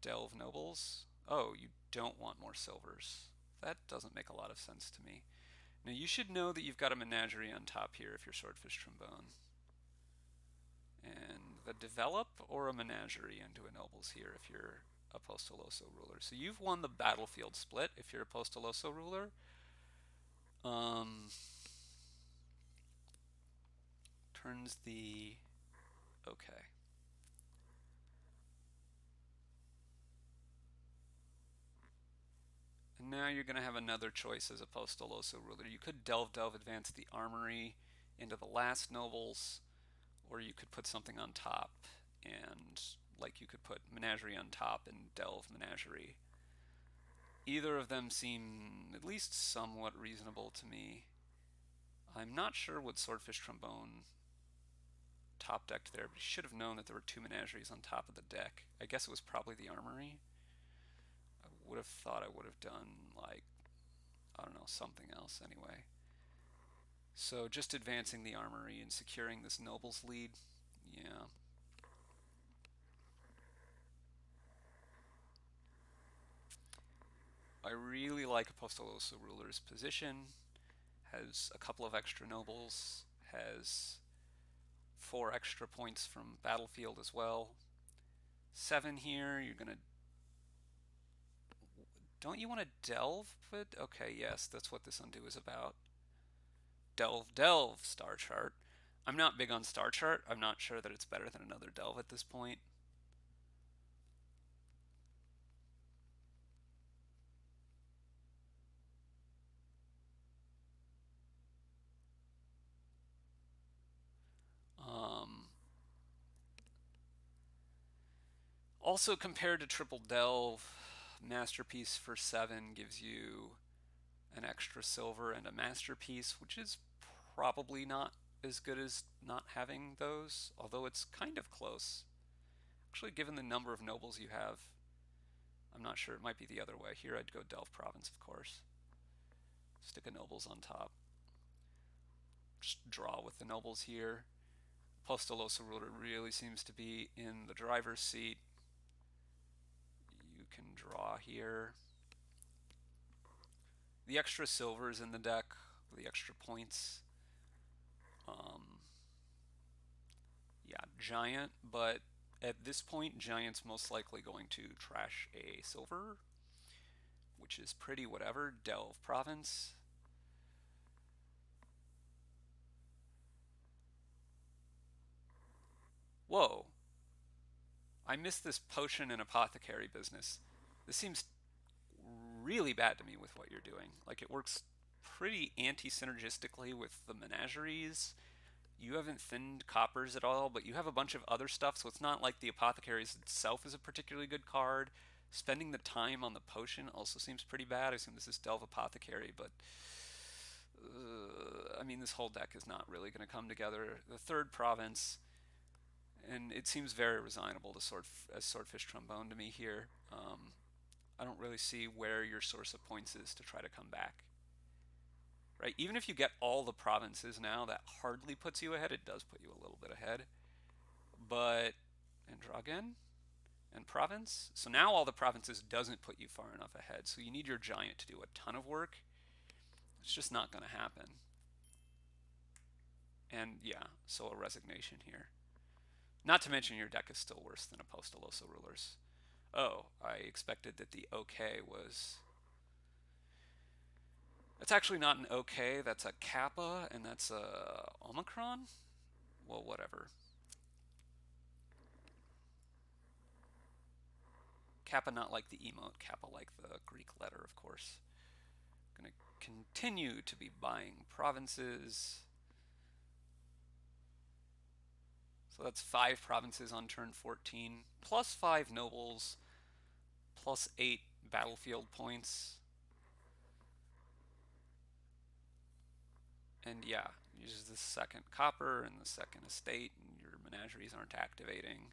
Delve nobles. Oh, you don't want more silvers. That doesn't make a lot of sense to me. Now you should know that you've got a menagerie on top here if you're swordfish trombone. And the develop or a menagerie into a nobles here if you're apostolosoruler. So you've won the battlefield split if you're apostolosoruler. Turns the okay. And now you're going to have another choice as apostolosoruler. You could delve advance the armory into the last nobles, or you could put something on top, and like you could put menagerie on top and delve menagerie. Either of them seem at least somewhat reasonable to me. I'm not sure what swordfish trombone top decked there, but he should have known that there were two menageries on top of the deck. I guess it was probably the armory. I would have thought I would have done, like, I don't know, something else anyway. So just advancing the armory and securing this noble's lead, yeah. I really like apostolosoruler's position. Has a couple of extra nobles, has 4 extra points from battlefield as well. 7 here, you're gonna... Don't you want to delve? But okay, yes, that's what this undo is about. Delve, star chart. I'm not big on star chart. I'm not sure that it's better than another delve at this point. Also, compared to triple delve, masterpiece for 7 gives you an extra silver and a masterpiece, which is probably not as good as not having those, although it's kind of close. Actually, given the number of nobles you have, I'm not sure. It might be the other way. Here I'd go Delve Province, of course. Stick a nobles on top. Just draw with the nobles here. Apostolosoruler really seems to be in the driver's seat. You can draw here. The extra silvers in the deck, the extra points. Yeah, giant, but at this point, giant's most likely going to trash a silver, which is pretty whatever. Delve Province. Whoa. I missed this potion and apothecary business. This seems really bad to me with what you're doing. Like, it works pretty anti-synergistically with the menageries. You haven't thinned coppers at all, but you have a bunch of other stuff, so it's not like the apothecaries itself is a particularly good card. Spending the time on the potion also seems pretty bad. I assume this is Delve Apothecary, but I mean, this whole deck is not really going to come together. The third province, and it seems very resignable to Swordfish Trombone to me here. I don't really see where your source of points is to try to come back. Right? Even if you get all the provinces now, that hardly puts you ahead. It does put you a little bit ahead. But, and draw again, and province. So now all the provinces doesn't put you far enough ahead. So you need your giant to do a ton of work. It's just not going to happen. And yeah, so a resignation here. Not to mention your deck is still worse than Apostolosoruler's. Oh, I expected that the OK was... That's actually not an OK, that's a Kappa, and that's a Omicron? Well, whatever. Kappa not like the emote, Kappa like the Greek letter, of course. Gonna continue to be buying provinces. So that's 5 provinces on turn 14, plus 5 nobles, +8 battlefield points. And yeah, uses the second copper and the second estate, and your menageries aren't activating.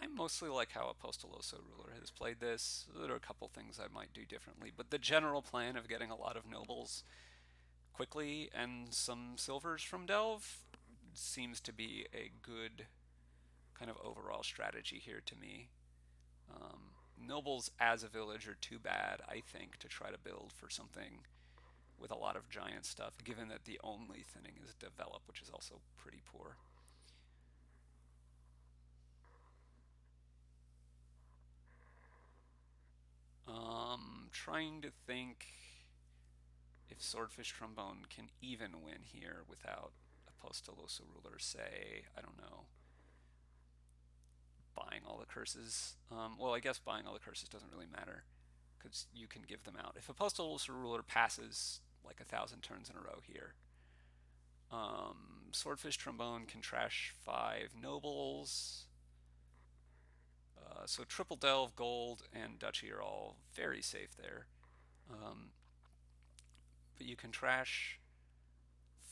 I mostly like how apostolosoruler has played this. There are a couple things I might do differently, but the general plan of getting a lot of nobles quickly and some silvers from Delve seems to be a good kind of overall strategy here to me. Nobles as a village are too bad, I think, to try to build for something with a lot of giant stuff, given that the only thinning is develop, which is also pretty poor. Trying to think if Swordfish Trombone can even win here without apostolosoruler, say, I don't know, buying all the curses. Well, I guess buying all the curses doesn't really matter because you can give them out. If apostolosoruler passes like 1,000 turns in a row here, Swordfish Trombone can trash 5 nobles. So triple delve, gold, and duchy are all very safe there. Um, but you can trash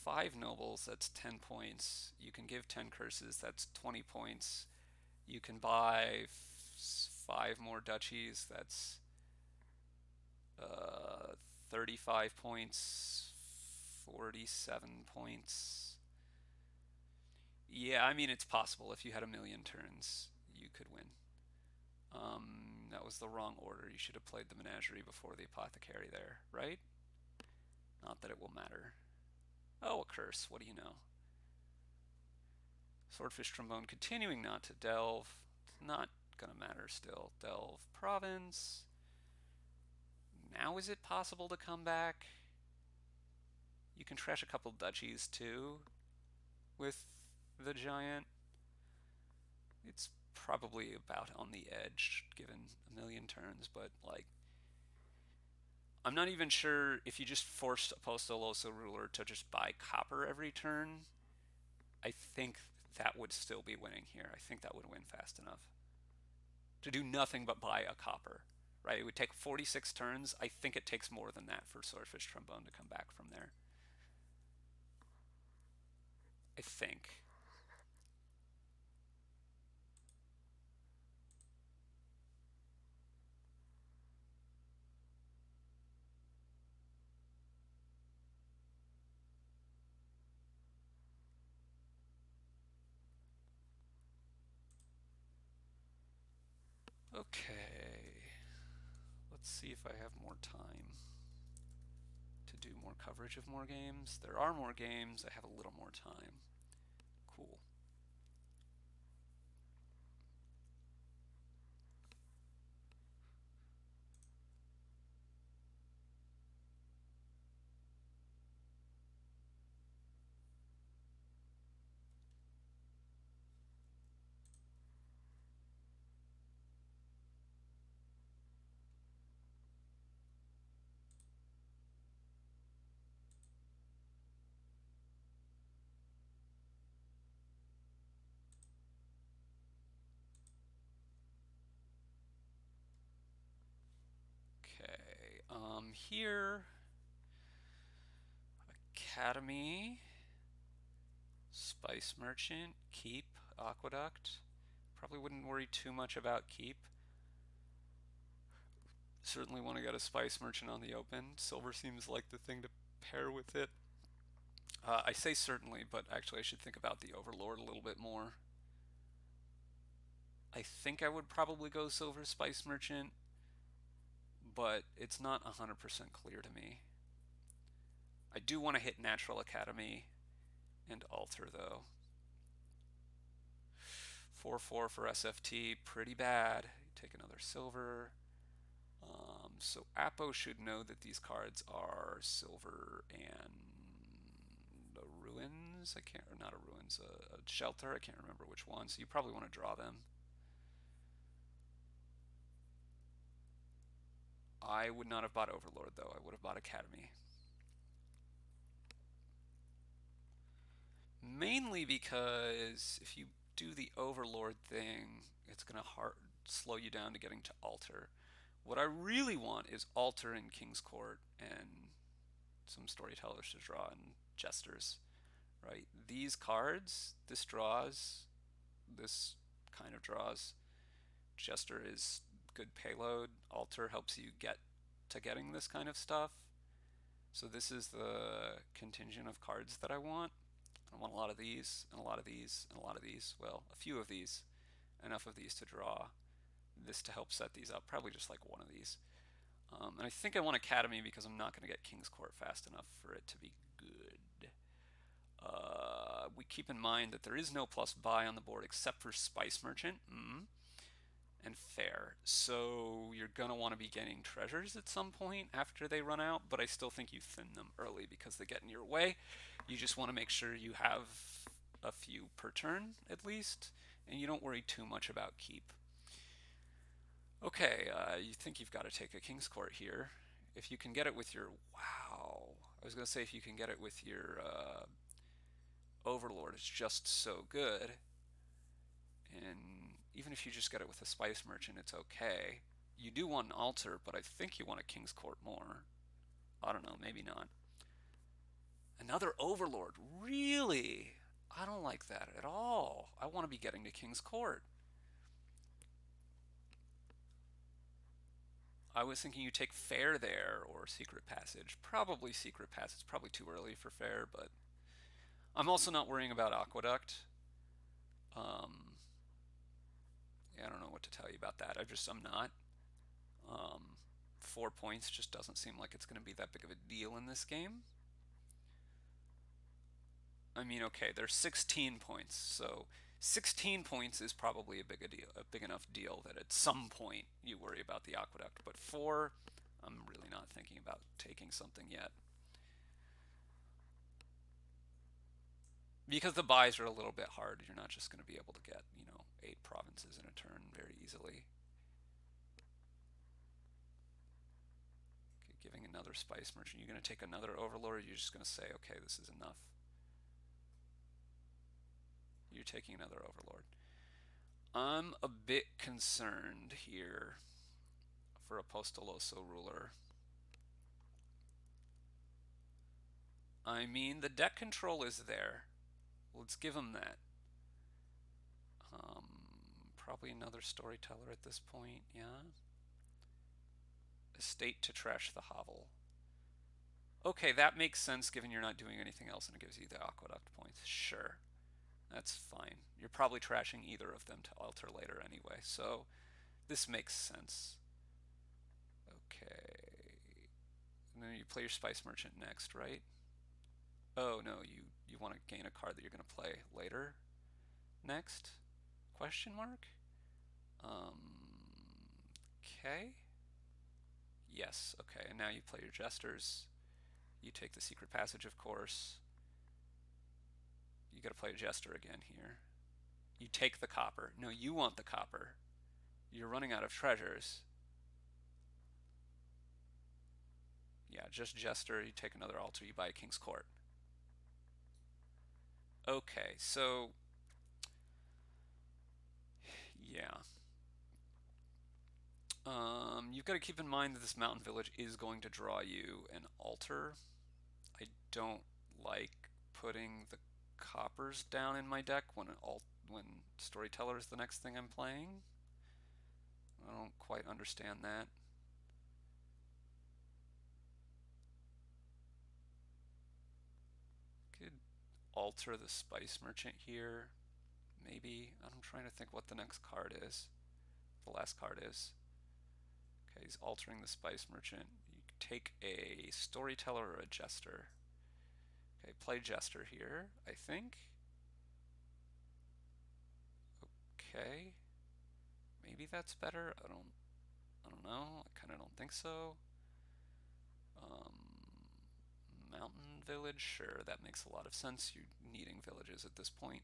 5 nobles, that's 10 points. You can give 10 curses, that's 20 points. You can buy 5 more duchies, that's 35 points, 47 points. Yeah, I mean, it's possible. If you had a million turns, you could win. That was the wrong order. You should have played the menagerie before the apothecary there, right? Not that it will matter. Oh, a curse. What do you know? Swordfish Trombone continuing not to delve. It's not gonna matter still. Delve province. Now is it possible to come back? You can trash a couple duchies too with the giant. It's probably about on the edge given a million turns, but like I'm not even sure if you just forced apostolosoruler to just buy copper every turn. I think that would still be winning here. I think that would win fast enough to do nothing but buy a copper. Right? It would take 46 turns. I think it takes more than that for Swordfish Trombone to come back from there. I think. Okay. Let's see if I have more time to do more coverage of more games. There are more games. I have a little more time. Cool. Okay. Here, Academy, Spice Merchant, Keep, Aqueduct. Probably wouldn't worry too much about Keep. Certainly want to get a Spice Merchant on the open. Silver seems like the thing to pair with it. I say certainly, but actually I should think about the Overlord a little bit more. I think I would probably go Silver Spice Merchant, but it's not 100% clear to me. I do want to hit Natural Academy and Alter, though. 4-4 for SFT, pretty bad. Take another silver. So Apo should know that these cards are silver and the ruins. I can't, or not a ruins, a shelter. I can't remember which one. So you probably want to draw them. I would not have bought Overlord though. I would have bought Academy. Mainly because if you do the Overlord thing, it's gonna slow you down to getting to altar. What I really want is altar and King's Court and some storytellers to draw and jesters, right? These cards, this draws, this kind of draws. Jester is good payload. Altar helps you get to getting this kind of stuff. So this is the contingent of cards that I want. I want a lot of these, and a lot of these, and a lot of these. Well, a few of these. Enough of these to draw. This to help set these up. Probably just like one of these. And I think I want Academy because I'm not going to get King's Court fast enough for it to be good. We keep in mind that there is no plus buy on the board except for Spice Merchant. And fair. So you're going to want to be getting treasures at some point after they run out, but I still think you thin them early because they get in your way. You just want to make sure you have a few per turn at least, and you don't worry too much about keep. Okay, you think you've got to take a King's Court here. If you can get it with your... Wow. I was going to say if you can get it with your Overlord, it's just so good. And even if you just get it with a Spice Merchant, it's okay. You do want an altar, but I think you want a King's Court more. I don't know, maybe not. Another Overlord, really? I don't like that at all. I want to be getting to King's Court. I was thinking you take Fair there or Secret Passage. Probably Secret Passage. Probably too early for Fair, but I'm also not worrying about Aqueduct. Yeah, I don't know what to tell you about that. I'm not. 4 points just doesn't seem like it's going to be that big of a deal in this game. I mean, okay, there's 16 points, so 16 points is probably a big enough deal that at some point you worry about the Aqueduct. But 4, I'm really not thinking about taking something yet. Because the buys are a little bit hard. You're not just going to be able to get, 8 provinces in a turn very easily. Okay, giving another Spice Merchant. You're going to take another Overlord, or you're just going to say, okay, this is enough. You're taking another Overlord. I'm a bit concerned here for apostolosoruler. I mean, the deck control is there. Let's give him that. Probably another storyteller at this point, yeah. Estate to trash the hovel. Okay, that makes sense given you're not doing anything else and it gives you the Aqueduct points. Sure, that's fine. You're probably trashing either of them to alter later anyway, so this makes sense. Okay. And then you play your Spice Merchant next, right? Oh, no, you want to gain a card that you're going to play later? Next? Question mark? Okay. Yes, okay, and now you play your Jesters. You take the Secret Passage, of course. You gotta play a Jester again here. You take the copper. No, you want the copper. You're running out of treasures. Yeah, just Jester. You take another altar. You buy a King's Court. Okay, so... yeah. You've got to keep in mind that this mountain village is going to draw you an altar. I don't like putting the coppers down in my deck when Storyteller is the next thing I'm playing. I don't quite understand that. Could alter the Spice Merchant here. Maybe. I'm trying to think what the next card is. The last card is. Okay, he's altering the Spice Merchant. You take a Storyteller or a Jester. Okay, play Jester here, I think. Okay. Maybe that's better. I don't know. I kind of don't think so. Mountain village, sure, that makes a lot of sense. You're needing villages at this point.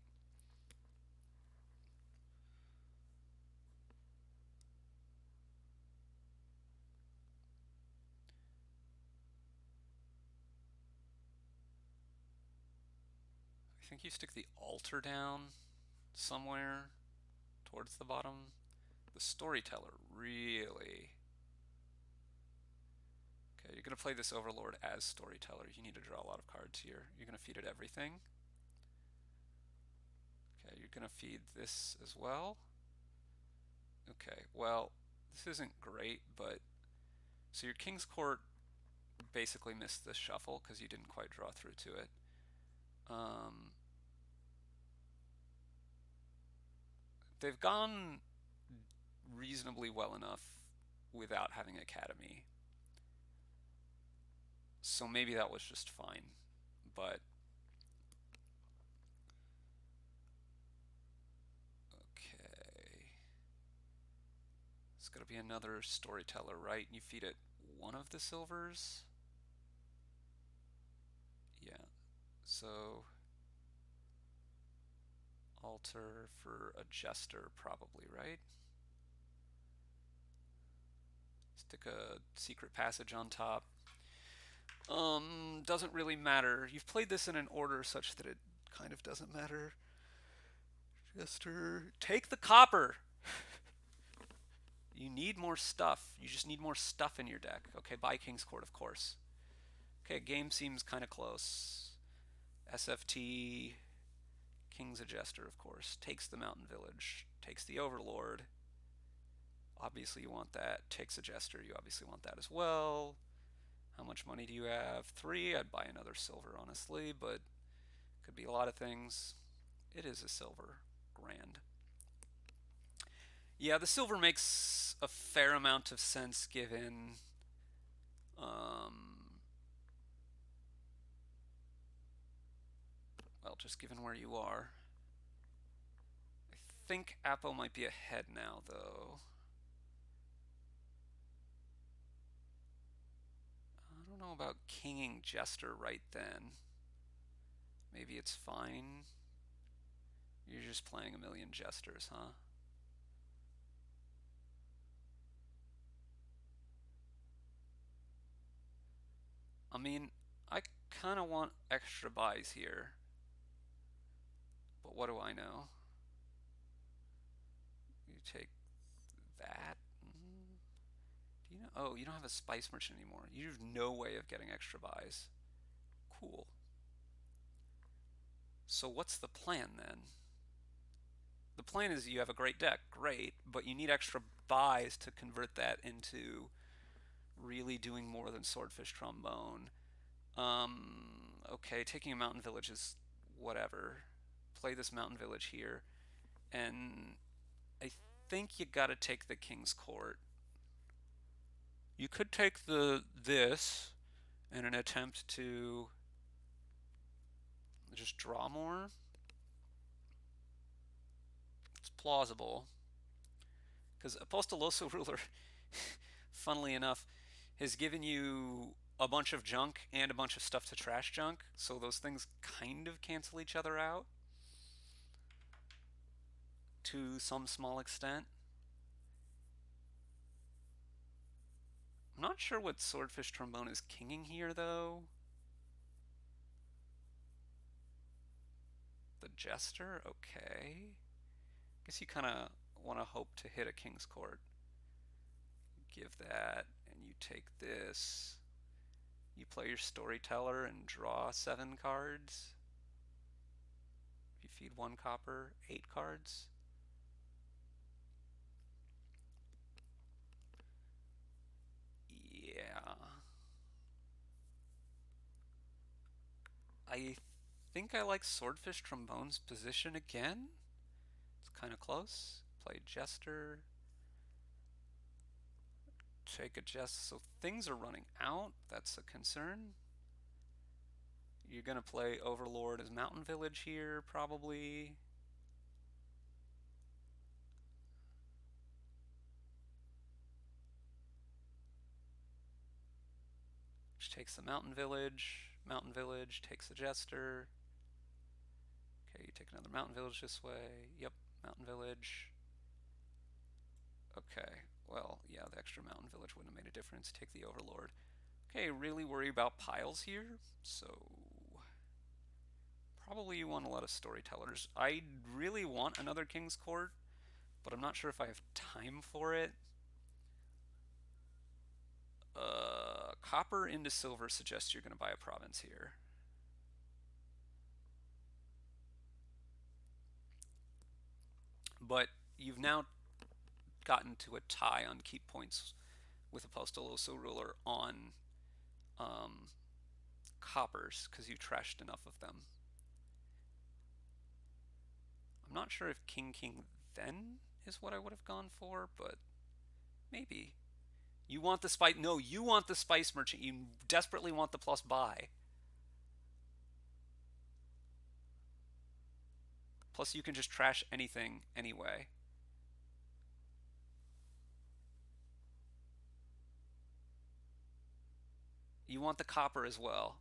I think you stick the altar down somewhere towards the bottom. The storyteller, really? Okay, you're going to play this overlord as storyteller. You need to draw a lot of cards here. You're going to feed it everything. Okay, you're going to feed this as well. Okay, well, this isn't great, but... So your King's Court basically missed this shuffle because you didn't quite draw through to it. They've gone reasonably well enough without having Academy. So maybe that was just fine, but... Okay. It's going to be another storyteller, right? You feed it one of the silvers? Yeah. So... altar for a jester, probably, right? Stick a secret passage on top. Doesn't really matter. You've played this in an order such that it kind of doesn't matter. Jester, take the copper! You need more stuff. You just need more stuff in your deck. Okay, buy King's Court, of course. Okay, game seems kind of close. SFT, King's a Jester, of course. Takes the Mountain Village. Takes the Overlord. Obviously you want that. Takes a Jester. You obviously want that as well. How much money do you have? 3. I'd buy another silver, honestly, but could be a lot of things. It is a silver. Grand. Yeah, the silver makes a fair amount of sense given well, just given where you are. I think Apo might be ahead now, though. I don't know about kinging Jester right then. Maybe it's fine. You're just playing a million Jesters, huh? I mean, I kind of want extra buys here. But what do I know? You take that. Do you know? Oh, you don't have a spice merchant anymore. You have no way of getting extra buys. Cool. So what's the plan then? The plan is you have a great deck, great, but you need extra buys to convert that into really doing more than Swordfish Trombone. Okay, taking a mountain village is whatever. Play this mountain village here, and I think you gotta take the King's Court. You could take this in an attempt to just draw more. It's plausible. Because apostolosoruler, funnily enough, has given you a bunch of junk and a bunch of stuff to trash junk, so those things kind of cancel each other out to some small extent. I'm not sure what Swordfish Trombone is kinging here, though. The Jester? Okay. Guess you kind of want to hope to hit a King's Court. Give that, and you take this. You play your Storyteller and draw 7 cards. You feed 1 copper, 8 cards. Yeah. I think I like Swordfish Trombone's position again. It's kind of close. Play Jester. Take a Jester. So things are running out. That's a concern. You're going to play Overlord as Mountain Village here, probably. Which takes the Mountain Village. Mountain Village takes the Jester. Okay, you take another Mountain Village this way. Yep, Mountain Village. Okay, well, yeah, the extra Mountain Village wouldn't have made a difference. Take the Overlord. Okay, really worry about piles here, so probably you want a lot of Storytellers. I really want another King's Court, but I'm not sure if I have time for it. Copper into silver suggests you're going to buy a province here. But you've now gotten to a tie on keep points with apostolosoruler on um, coppers because you trashed enough of them. I'm not sure if king then is what I would have gone for, but maybe. You want the spice? No, you want the spice merchant. You desperately want the plus buy. Plus, you can just trash anything anyway. You want the copper as well.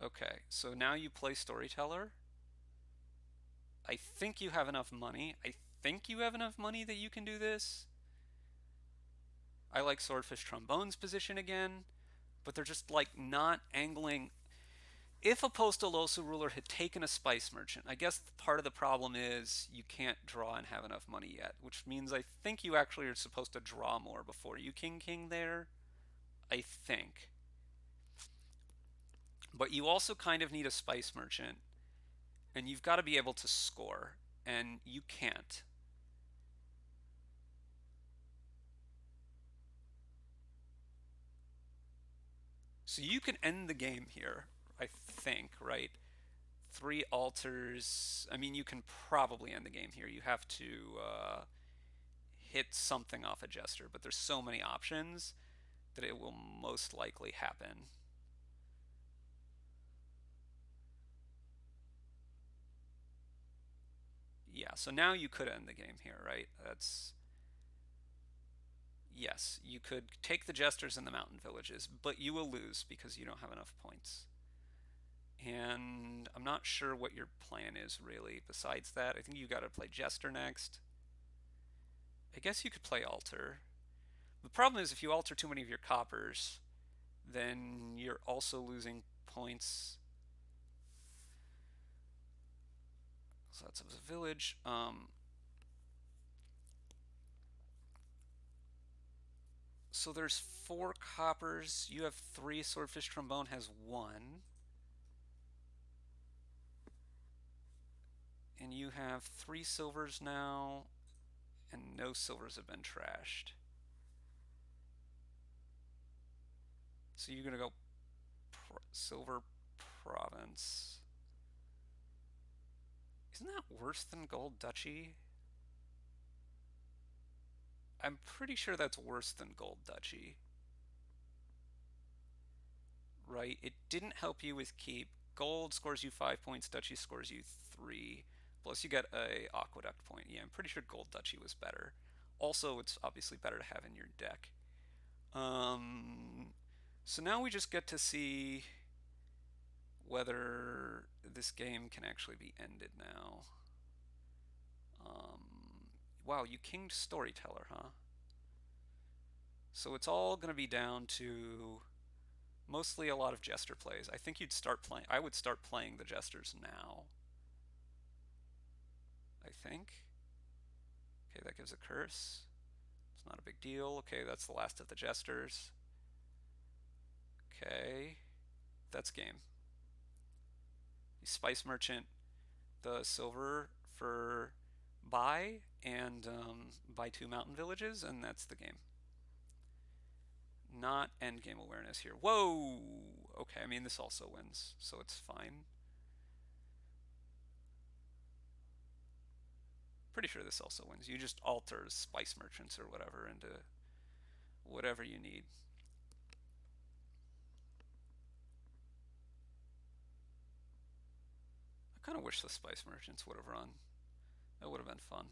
Okay, so now you play storyteller. I think you have enough money. I think you have enough money that you can do this. I like swordfishtrombone's position again, but they're just like not angling. If apostolosoruler had taken a spice merchant, I guess part of the problem is you can't draw and have enough money yet, which means I think you actually are supposed to draw more before you king there. I think. But you also kind of need a spice merchant, and you've got to be able to score, and you can't. So you can end the game here, I think, right? 3 altars. I mean, you can probably end the game here. You have to hit something off a jester, but there's so many options that it will most likely happen. Yeah, so now you could end the game here, right? That's yes, you could take the jesters in the mountain villages, but you will lose because you don't have enough points. And I'm not sure what your plan is really besides that. I think you got to play jester next. I guess you could play altar. The problem is if you alter too many of your coppers, then you're also losing points. So that's a village. So there's 4 coppers. You have 3. Swordfish Trombone has 1. And you have 3 silvers now, and no silvers have been trashed. So you're gonna go silver province. Isn't that worse than gold duchy? I'm pretty sure that's worse than gold duchy. Right? It didn't help you with keep. Gold scores you 5 points, duchy scores you 3. Plus you get a aqueduct point. Yeah, I'm pretty sure gold duchy was better. Also, it's obviously better to have in your deck. So now we just get to see whether this game can actually be ended now. Wow, you kinged storyteller, huh? So it's all going to be down to mostly a lot of jester plays. I think you'd start playing. I would start playing the jesters now. I think. Okay, that gives a curse. It's not a big deal. Okay, that's the last of the jesters. Okay, that's game. You spice merchant the silver for buy and buy 2 mountain villages, and that's the game. Not end game awareness here. Whoa! Okay, I mean, this also wins, so it's fine. Pretty sure this also wins. You just alter spice merchants or whatever into whatever you need. I kind of wish the spice merchants would have run. That would have been fun.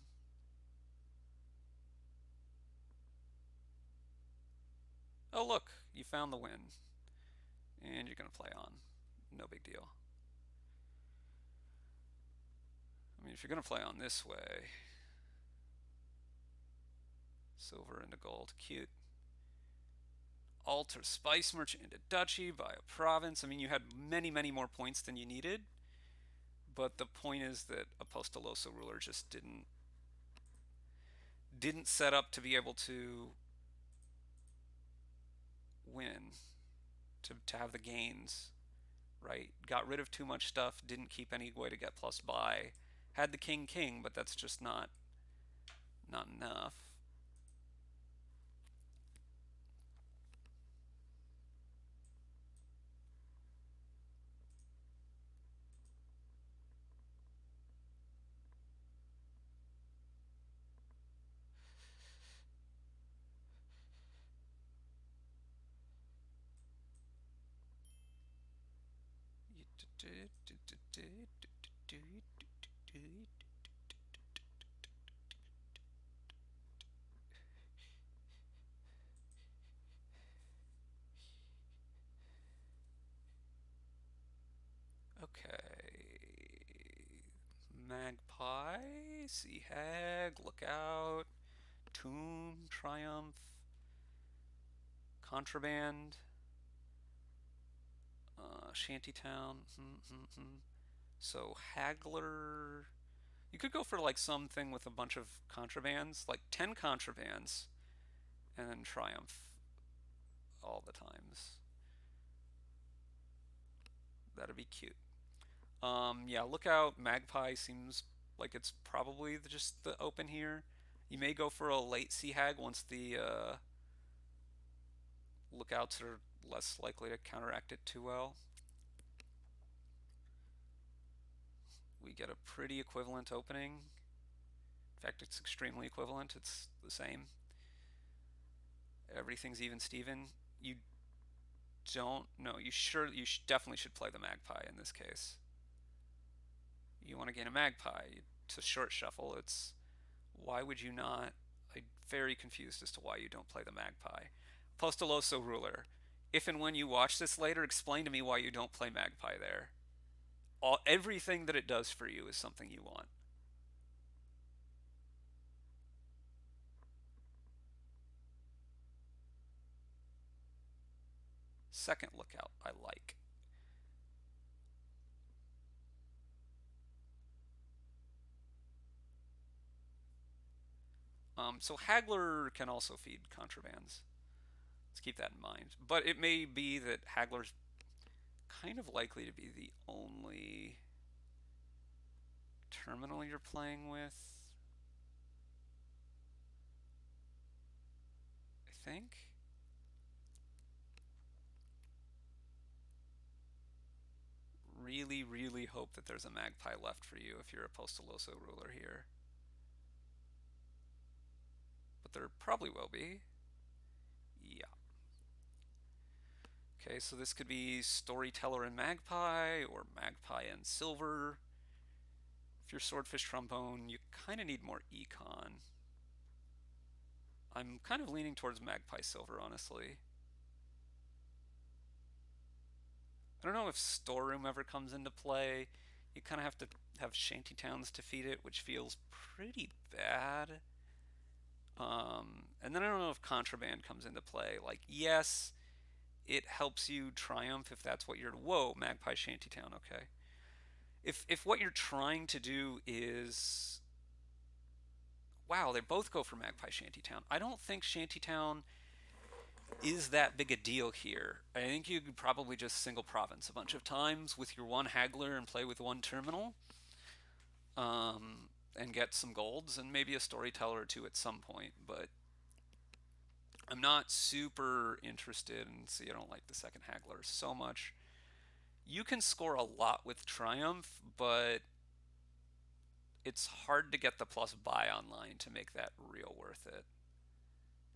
Oh, look, you found the win. And you're going to play on. No big deal. I mean, if you're going to play on this way, silver into gold, cute. alter spice merchant into duchy, buy a province. I mean, you had many, many more points than you needed. But the point is that apostolosoruler just didn't set up to be able to win, to have the gains, right? Got rid of too much stuff, didn't keep any way to get plus buy. Had the king, but that's just not enough. Okay. Magpie, Sea Hag, Lookout, Tomb, Triumph, Contraband, Shantytown. So Haggler. You could go for like something with a bunch of contrabands, like 10 contrabands, and then Triumph all the times. That'd be cute. Yeah, Lookout, Magpie seems like it's probably just the open here. You may go for a late Sea Hag once the Lookouts are less likely to counteract it too well. We get a pretty equivalent opening. In fact, it's extremely equivalent. It's the same. Everything's even Steven. You don't know. You definitely should play the Magpie in this case. You want to gain a Magpie. It's a short shuffle. It's why would you not? I'm very confused as to why you don't play the Magpie. Apostolosoruler. If and when you watch this later, explain to me why you don't play Magpie there. Everything that it does for you is something you want. Second Lookout, I like. So Haggler can also feed contrabands. Let's keep that in mind. But it may be that Haggler's kind of likely to be the only terminal you're playing with. I think. Really, really hope that there's a Magpie left for you if you're a Apostolosoruler here. But there probably will be. Yeah. Okay, so this could be Storyteller and Magpie, or Magpie and Silver. If you're Swordfish Trombone, you kind of need more econ. I'm kind of leaning towards Magpie Silver, honestly. I don't know if Storeroom ever comes into play. You kind of have to have Shantytowns to feed it, which feels pretty bad. And then I don't know if Contraband comes into play. Like, yes, it helps you triumph if that's what you're. Whoa, Magpie Shantytown. Okay. If what you're trying to do is, wow, they both go for Magpie Shantytown. I don't think Shantytown is that big a deal here. I think you could probably just single province a bunch of times with your one Haggler and play with one terminal, and get some golds and maybe a storyteller or two at some point. But I'm not super interested, and see, I don't like the second Haggler so much. You can score a lot with Triumph, but it's hard to get the plus buy online to make that real worth it.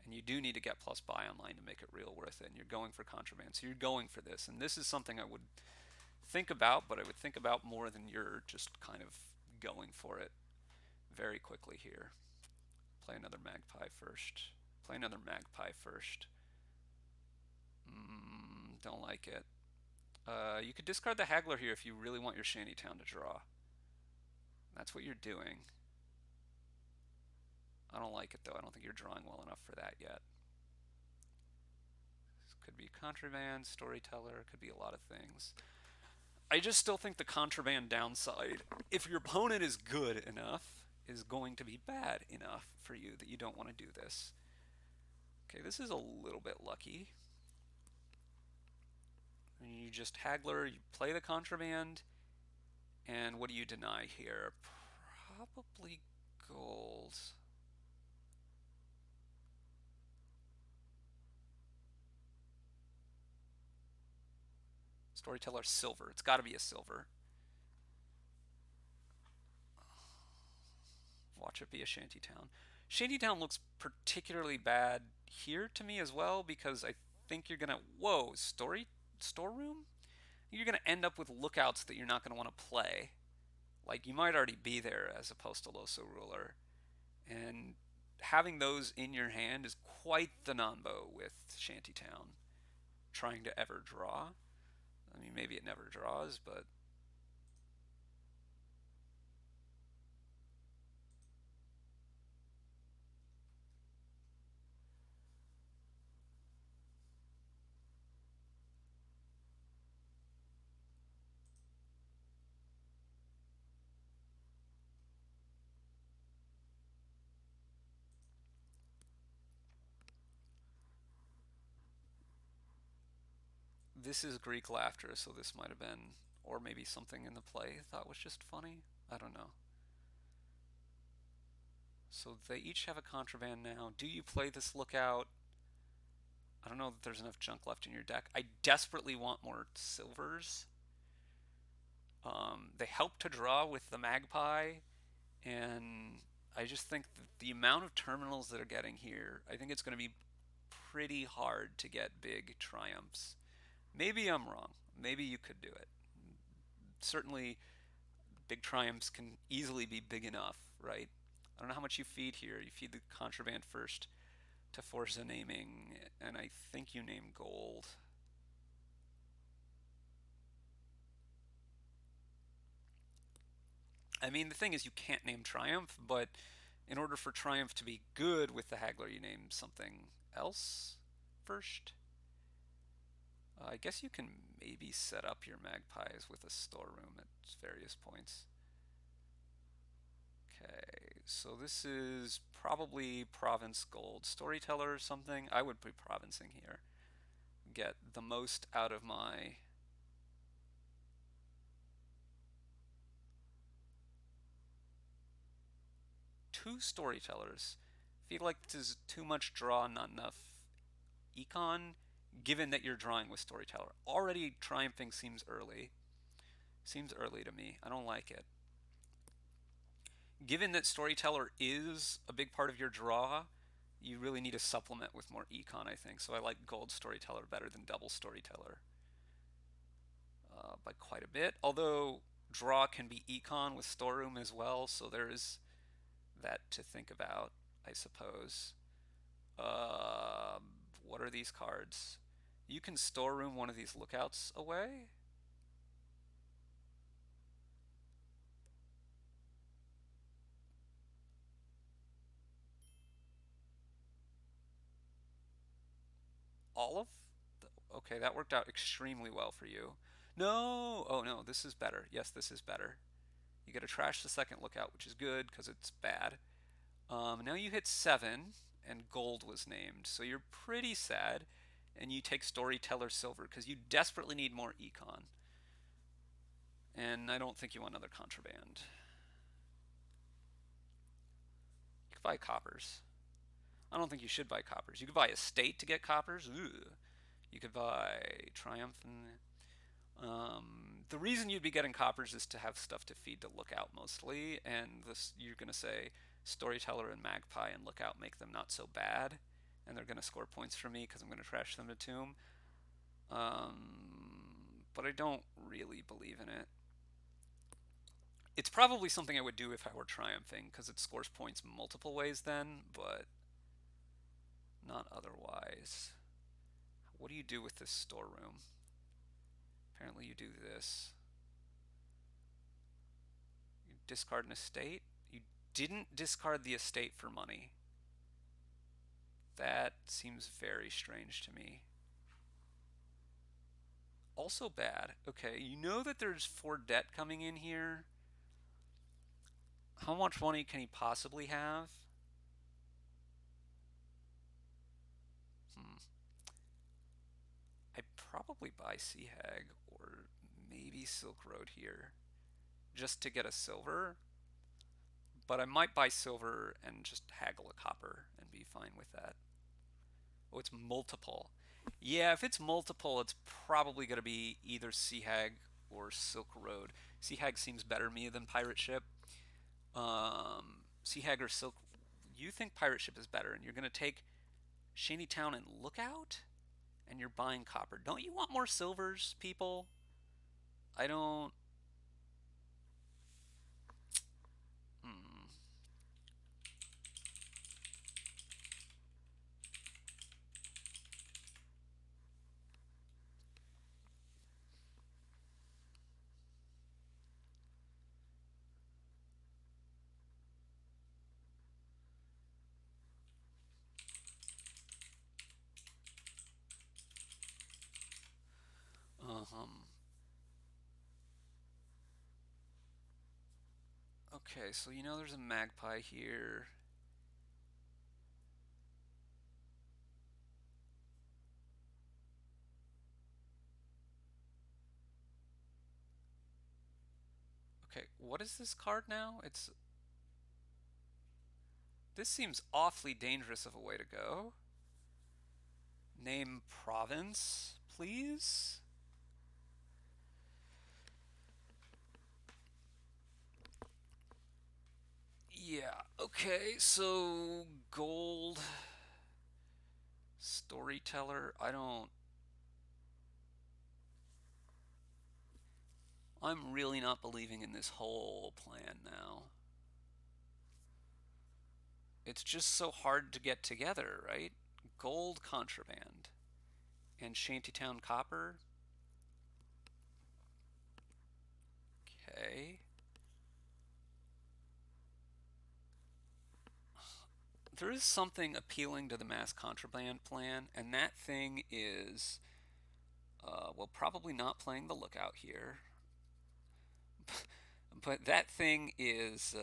And you do need to get plus buy online to make it real worth it. And you're going for contraband, so you're going for this. And this is something I would think about, but I would think about more than you're just kind of going for it very quickly here. Play another Magpie first. Play another Magpie first. Don't like it. You could discard the Haggler here if you really want your Shantytown to draw. That's what you're doing. I don't like it though. I don't think you're drawing well enough for that yet. could be contraband, storyteller, could be a lot of things. I just still think the contraband downside, if your opponent is good enough, is going to be bad enough for you that you don't want to do this. Okay, this is a little bit lucky. You just haggler, you play the contraband, and what do you deny here? Probably gold. Storyteller silver. It's got to be a silver. Watch it be a shantytown. Shantytown looks particularly bad here to me as well because I think you're gonna whoa storeroom. You're gonna end up with lookouts that you're not gonna want to play. Like you might already be there as apostolosoruler, and having those in your hand is quite the nombo with Shantytown. Trying to ever draw. I mean, maybe it never draws, but this is Greek laughter, so this might have been, or maybe something in the play thought was just funny. I don't know. So they each have a contraband now. Do you play this lookout? I don't know that there's enough junk left in your deck. I desperately want more silvers. They help to draw with the magpie, and I just think that the amount of terminals that are getting here, I think it's going to be pretty hard to get big triumphs. Maybe I'm wrong. Maybe you could do it. Certainly, big triumphs can easily be big enough, right? I don't know how much you feed here. You feed the contraband first to force a naming, and I think you name gold. I mean, the thing is, you can't name Triumph, but in order for Triumph to be good with the Haggler, you name something else first. I guess you can maybe set up your magpies with a storeroom at various points. Okay, so this is probably province gold. Storyteller or something? I would be provincing here. Get the most out of my... Two storytellers. Feel like this is too much draw, not enough econ, given that you're drawing with storyteller. Already triumphing seems early. Seems early to me. I don't like it. Given that storyteller is a big part of your draw, you really need to supplement with more econ, I think. So I like gold storyteller better than double storyteller by quite a bit. Although draw can be econ with storeroom as well, so there is that to think about, I suppose. What are these cards? You can storeroom one of these lookouts away. All of okay, that worked out extremely well for you. No! Oh no, this is better. Yes, this is better. You get to trash the second lookout, which is good because it's bad. Now you hit 7, and gold was named, so you're pretty sad, and you take storyteller silver because you desperately need more econ. And I don't think you want another contraband. You could buy coppers. I don't think you should buy coppers. You could buy estate to get coppers. Ugh. You could buy triumph and the reason you'd be getting coppers is to have stuff to feed to lookout mostly, and this you're gonna say storyteller and magpie and lookout make them not so bad, and they're gonna score points for me because I'm gonna trash them to tomb. But I don't really believe in it. It's probably something I would do if I were triumphing because it scores points multiple ways then, but not otherwise. What do you do with this storeroom? Apparently you do this. You discard an estate. You didn't discard the estate for money. That seems very strange to me. Also bad. Okay, you know that there's 4 debt coming in here. How much money can he possibly have? Hmm. I'd probably buy Sea Hag or maybe Silk Road here just to get a silver. But I might buy silver and just haggle a copper and be fine with that. Oh, it's multiple. Yeah, if it's multiple, it's probably going to be either Sea Hag or Silk Road. Sea Hag seems better to me than Pirate Ship. Sea Hag or Silk. You think Pirate Ship is better, and you're going to take Shantytown and Lookout, and you're buying copper. Don't you want more silvers, people? I don't. Hmm. Um. Okay, so you know there's a magpie here. Okay, what is this card now? This seems awfully dangerous of a way to go. Name province, please. Yeah, okay, so gold storyteller. I'm really not believing in this whole plan now. It's just so hard to get together, right? Gold contraband and Shantytown copper. Okay. There is something appealing to the mass contraband plan, and that thing is, well, probably not playing the lookout here. But that thing is,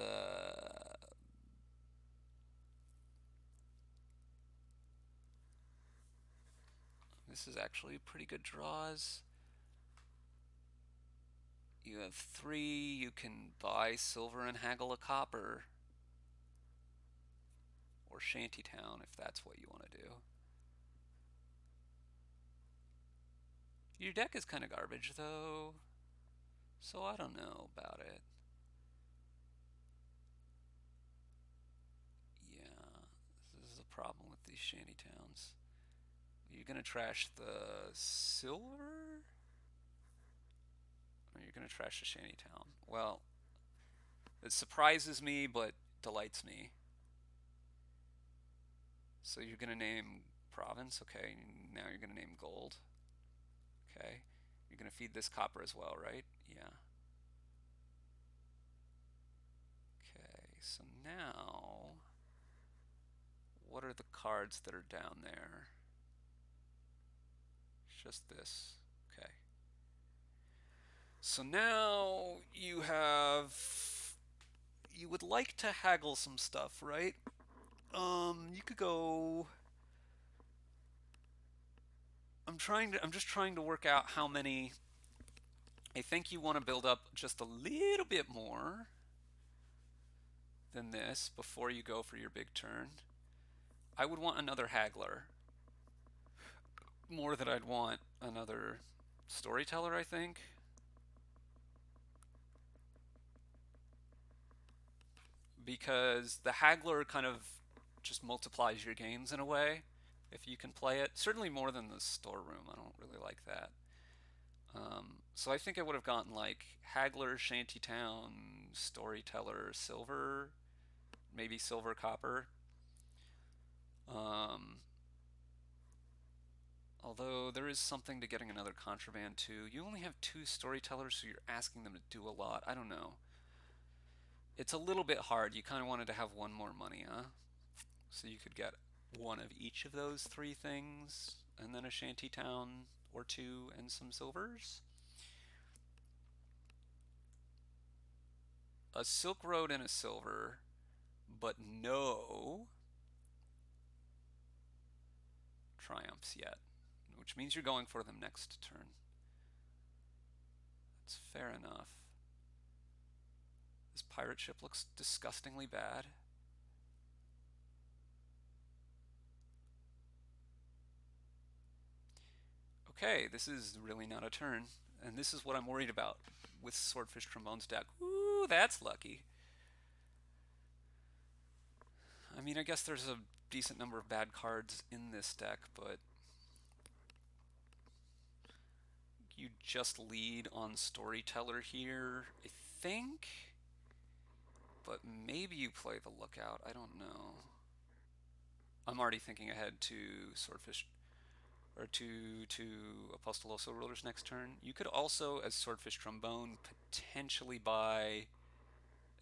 this is actually pretty good draws. You have 3, you can buy silver and haggle a copper. Or Shantytown, if that's what you want to do. Your deck is kind of garbage, though, so I don't know about it. Yeah, this is a problem with these Shantytowns. Are you going to trash the silver? Or are you going to trash the Shantytown? Well, it surprises me, but delights me. So you're going to name province? Okay, now you're going to name gold. Okay, you're going to feed this copper as well, right? Yeah. Okay, so now what are the cards that are down there? It's just this. Okay. So now you would like to haggle some stuff, right? You could go. I'm just trying to work out how many. I think you want to build up just a little bit more than this before you go for your big turn. I would want another haggler more than I'd want another storyteller, I think. Because the haggler kind of just multiplies your gains in a way if you can play it. Certainly more than the storeroom. I don't really like that. So I think I would have gotten like haggler, shantytown, storyteller, silver, maybe silver copper. Um, Although there is something to getting another contraband too. You only have 2 storytellers, so you're asking them to do a lot. I don't know. It's a little bit hard. You kind of wanted to have one more money, huh? So you could get one of each of those 3 things, and then a shantytown, or two and some silvers. A Silk Road and a silver, but no triumphs yet, which means you're going for them next turn. That's fair enough. This pirate ship looks disgustingly bad. Okay, this is really not a turn, and this is what I'm worried about with Swordfish Trombone's deck. Ooh, that's lucky. I mean, I guess there's a decent number of bad cards in this deck, but you just lead on Storyteller here, I think? But maybe you play the Lookout, I don't know. I'm already thinking ahead to Swordfish, or to Apostolosoruler's next turn. You could also, as Swordfish Trombone, potentially buy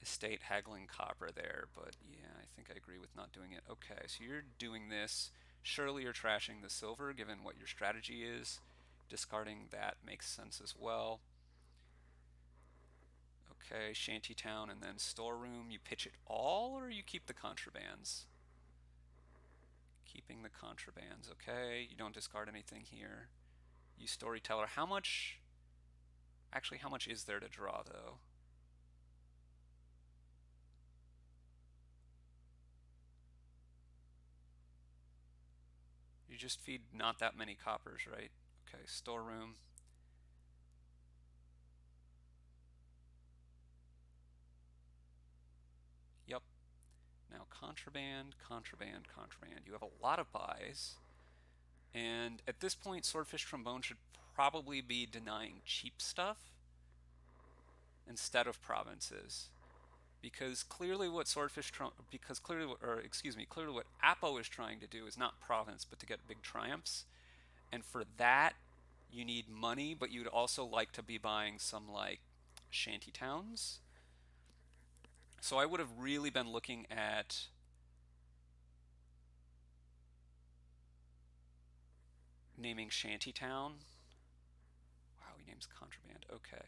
Estate Haggling Copper there, but yeah, I think I agree with not doing it. Okay, so you're doing this. Surely you're trashing the silver, given what your strategy is. Discarding that makes sense as well. Okay, Shantytown and then Storeroom. You pitch it all, or you keep the contrabands? Keeping the contrabands, okay. You don't discard anything here. You Storyteller. How much... Actually, how much is there to draw, though? You just feed not that many coppers, right? Okay, Storeroom. Yep. Now contraband, contraband, contraband. You have a lot of buys. And at this point, Swordfish Trombone should probably be denying cheap stuff instead of provinces. Because clearly what clearly what Apo is trying to do is not province, but to get big triumphs. And for that, you need money, but you'd also like to be buying some, like, shanty towns. So I would have really been looking at naming Shantytown. Wow, he names contraband. Okay.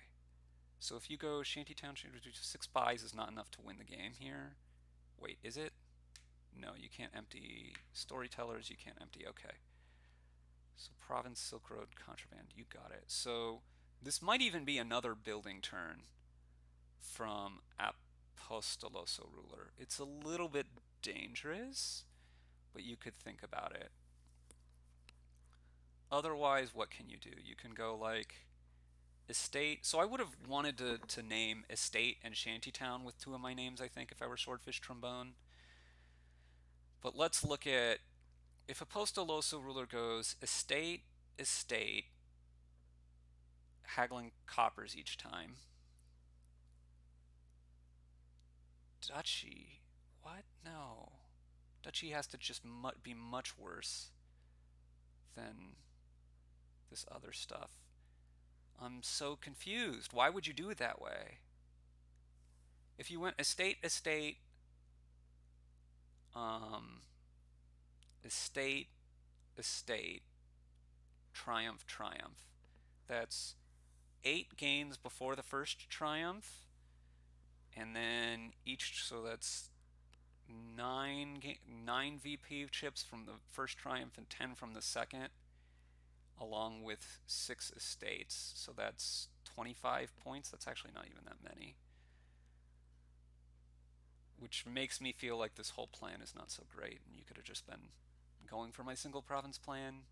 So if you go Shantytown, 6 buys is not enough to win the game here. Wait, is it? No, you can't empty Storytellers, you can't empty. Okay. So Province, Silk Road, contraband, you got it. So this might even be another building turn from Apostolosoruler. It's a little bit dangerous, but you could think about it. Otherwise, what can you do? You can go like Estate. So I would have wanted to name Estate and Shantytown with 2 of my names, I think, if I were Swordfish Trombone. But let's look at, if Apostolosoruler goes Estate, Estate, haggling coppers each time. Duchy. What? No. Duchy has to just be much worse than this other stuff. I'm so confused. Why would you do it that way? If you went Estate, Estate, Estate, Estate, Triumph, Triumph. That's 8 gains before the first Triumph, and then so that's 9 VP chips from the first Triumph and 10 from the second, along with 6 estates. So that's 25 points. That's actually not even that many, which makes me feel like this whole plan is not so great, and you could have just been going for my single province plan.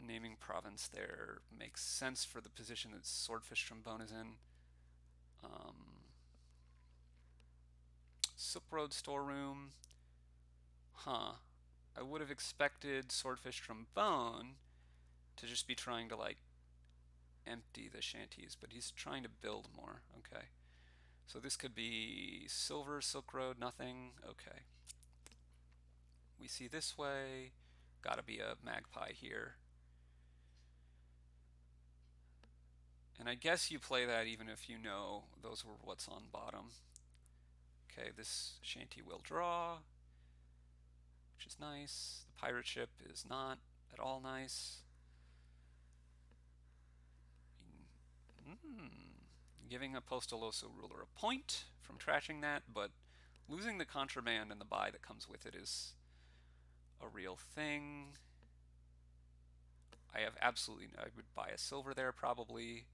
Naming province there makes sense for the position that Swordfish Trombone is in. Silk Road Storeroom. Huh. I would have expected Swordfish Trombone to just be trying to, like, empty the shanties, but he's trying to build more. Okay. So this could be Silver, Silk Road, nothing. Okay. We see this way. Gotta be a magpie here. And I guess you play that even if you know those were what's on bottom. Okay, this shanty will draw, which is nice. The pirate ship is not at all nice? Giving apostolosoruler a point from trashing that, but losing the contraband and the buy that comes with it is a real thing. I have absolutely, I would buy a silver there probably.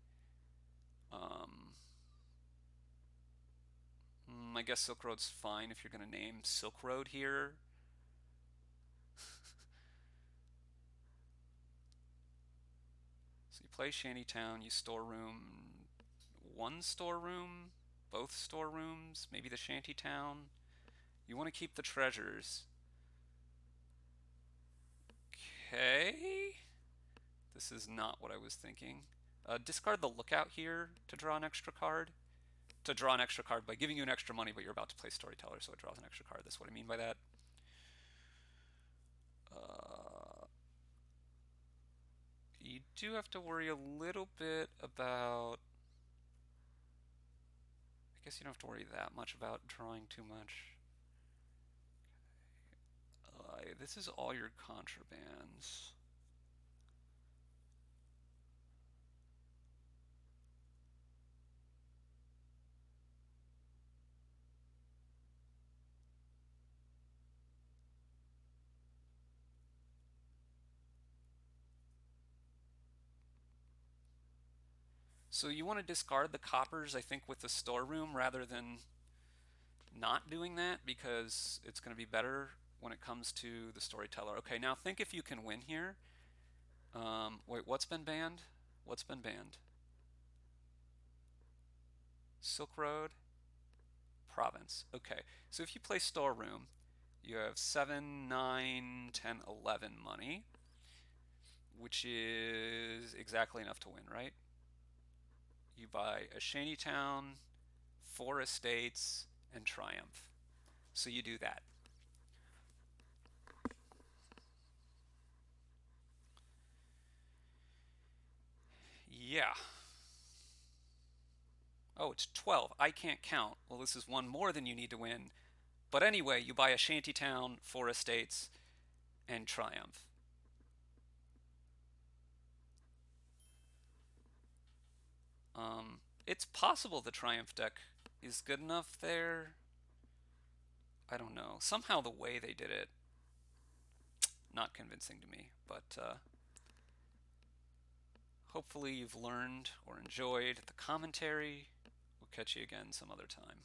I guess Silk Road's fine if you're going to name Silk Road here. So you play Shantytown, you storeroom one storeroom, both storerooms, maybe the Shantytown. You want to keep the treasures. Okay. This is not what I was thinking. Discard the lookout here to draw an extra card. To draw an extra card by giving you an extra money, but you're about to play Storyteller, so it draws an extra card. That's what I mean by that. You do have to worry a little bit about... I guess you don't have to worry that much about drawing too much. This is all your contrabands. So you want to discard the coppers, I think, with the storeroom rather than not doing that, because it's going to be better when it comes to the Storyteller. Okay, now think if you can win here. Wait, what's been banned? What's been banned? Silk Road, Province. Okay, so if you play Storeroom, you have 7, 9, 10, 11 money, which is exactly enough to win, right? You buy a Shantytown, 4 estates, and Triumph. So you do that. Yeah. Oh, it's 12. I can't count. Well, this is one more than you need to win. But anyway, you buy a Shantytown, 4 estates, and Triumph. It's possible the Triumph deck is good enough there. I don't know. Somehow the way they did it, not convincing to me. But hopefully you've learned or enjoyed the commentary. We'll catch you again some other time.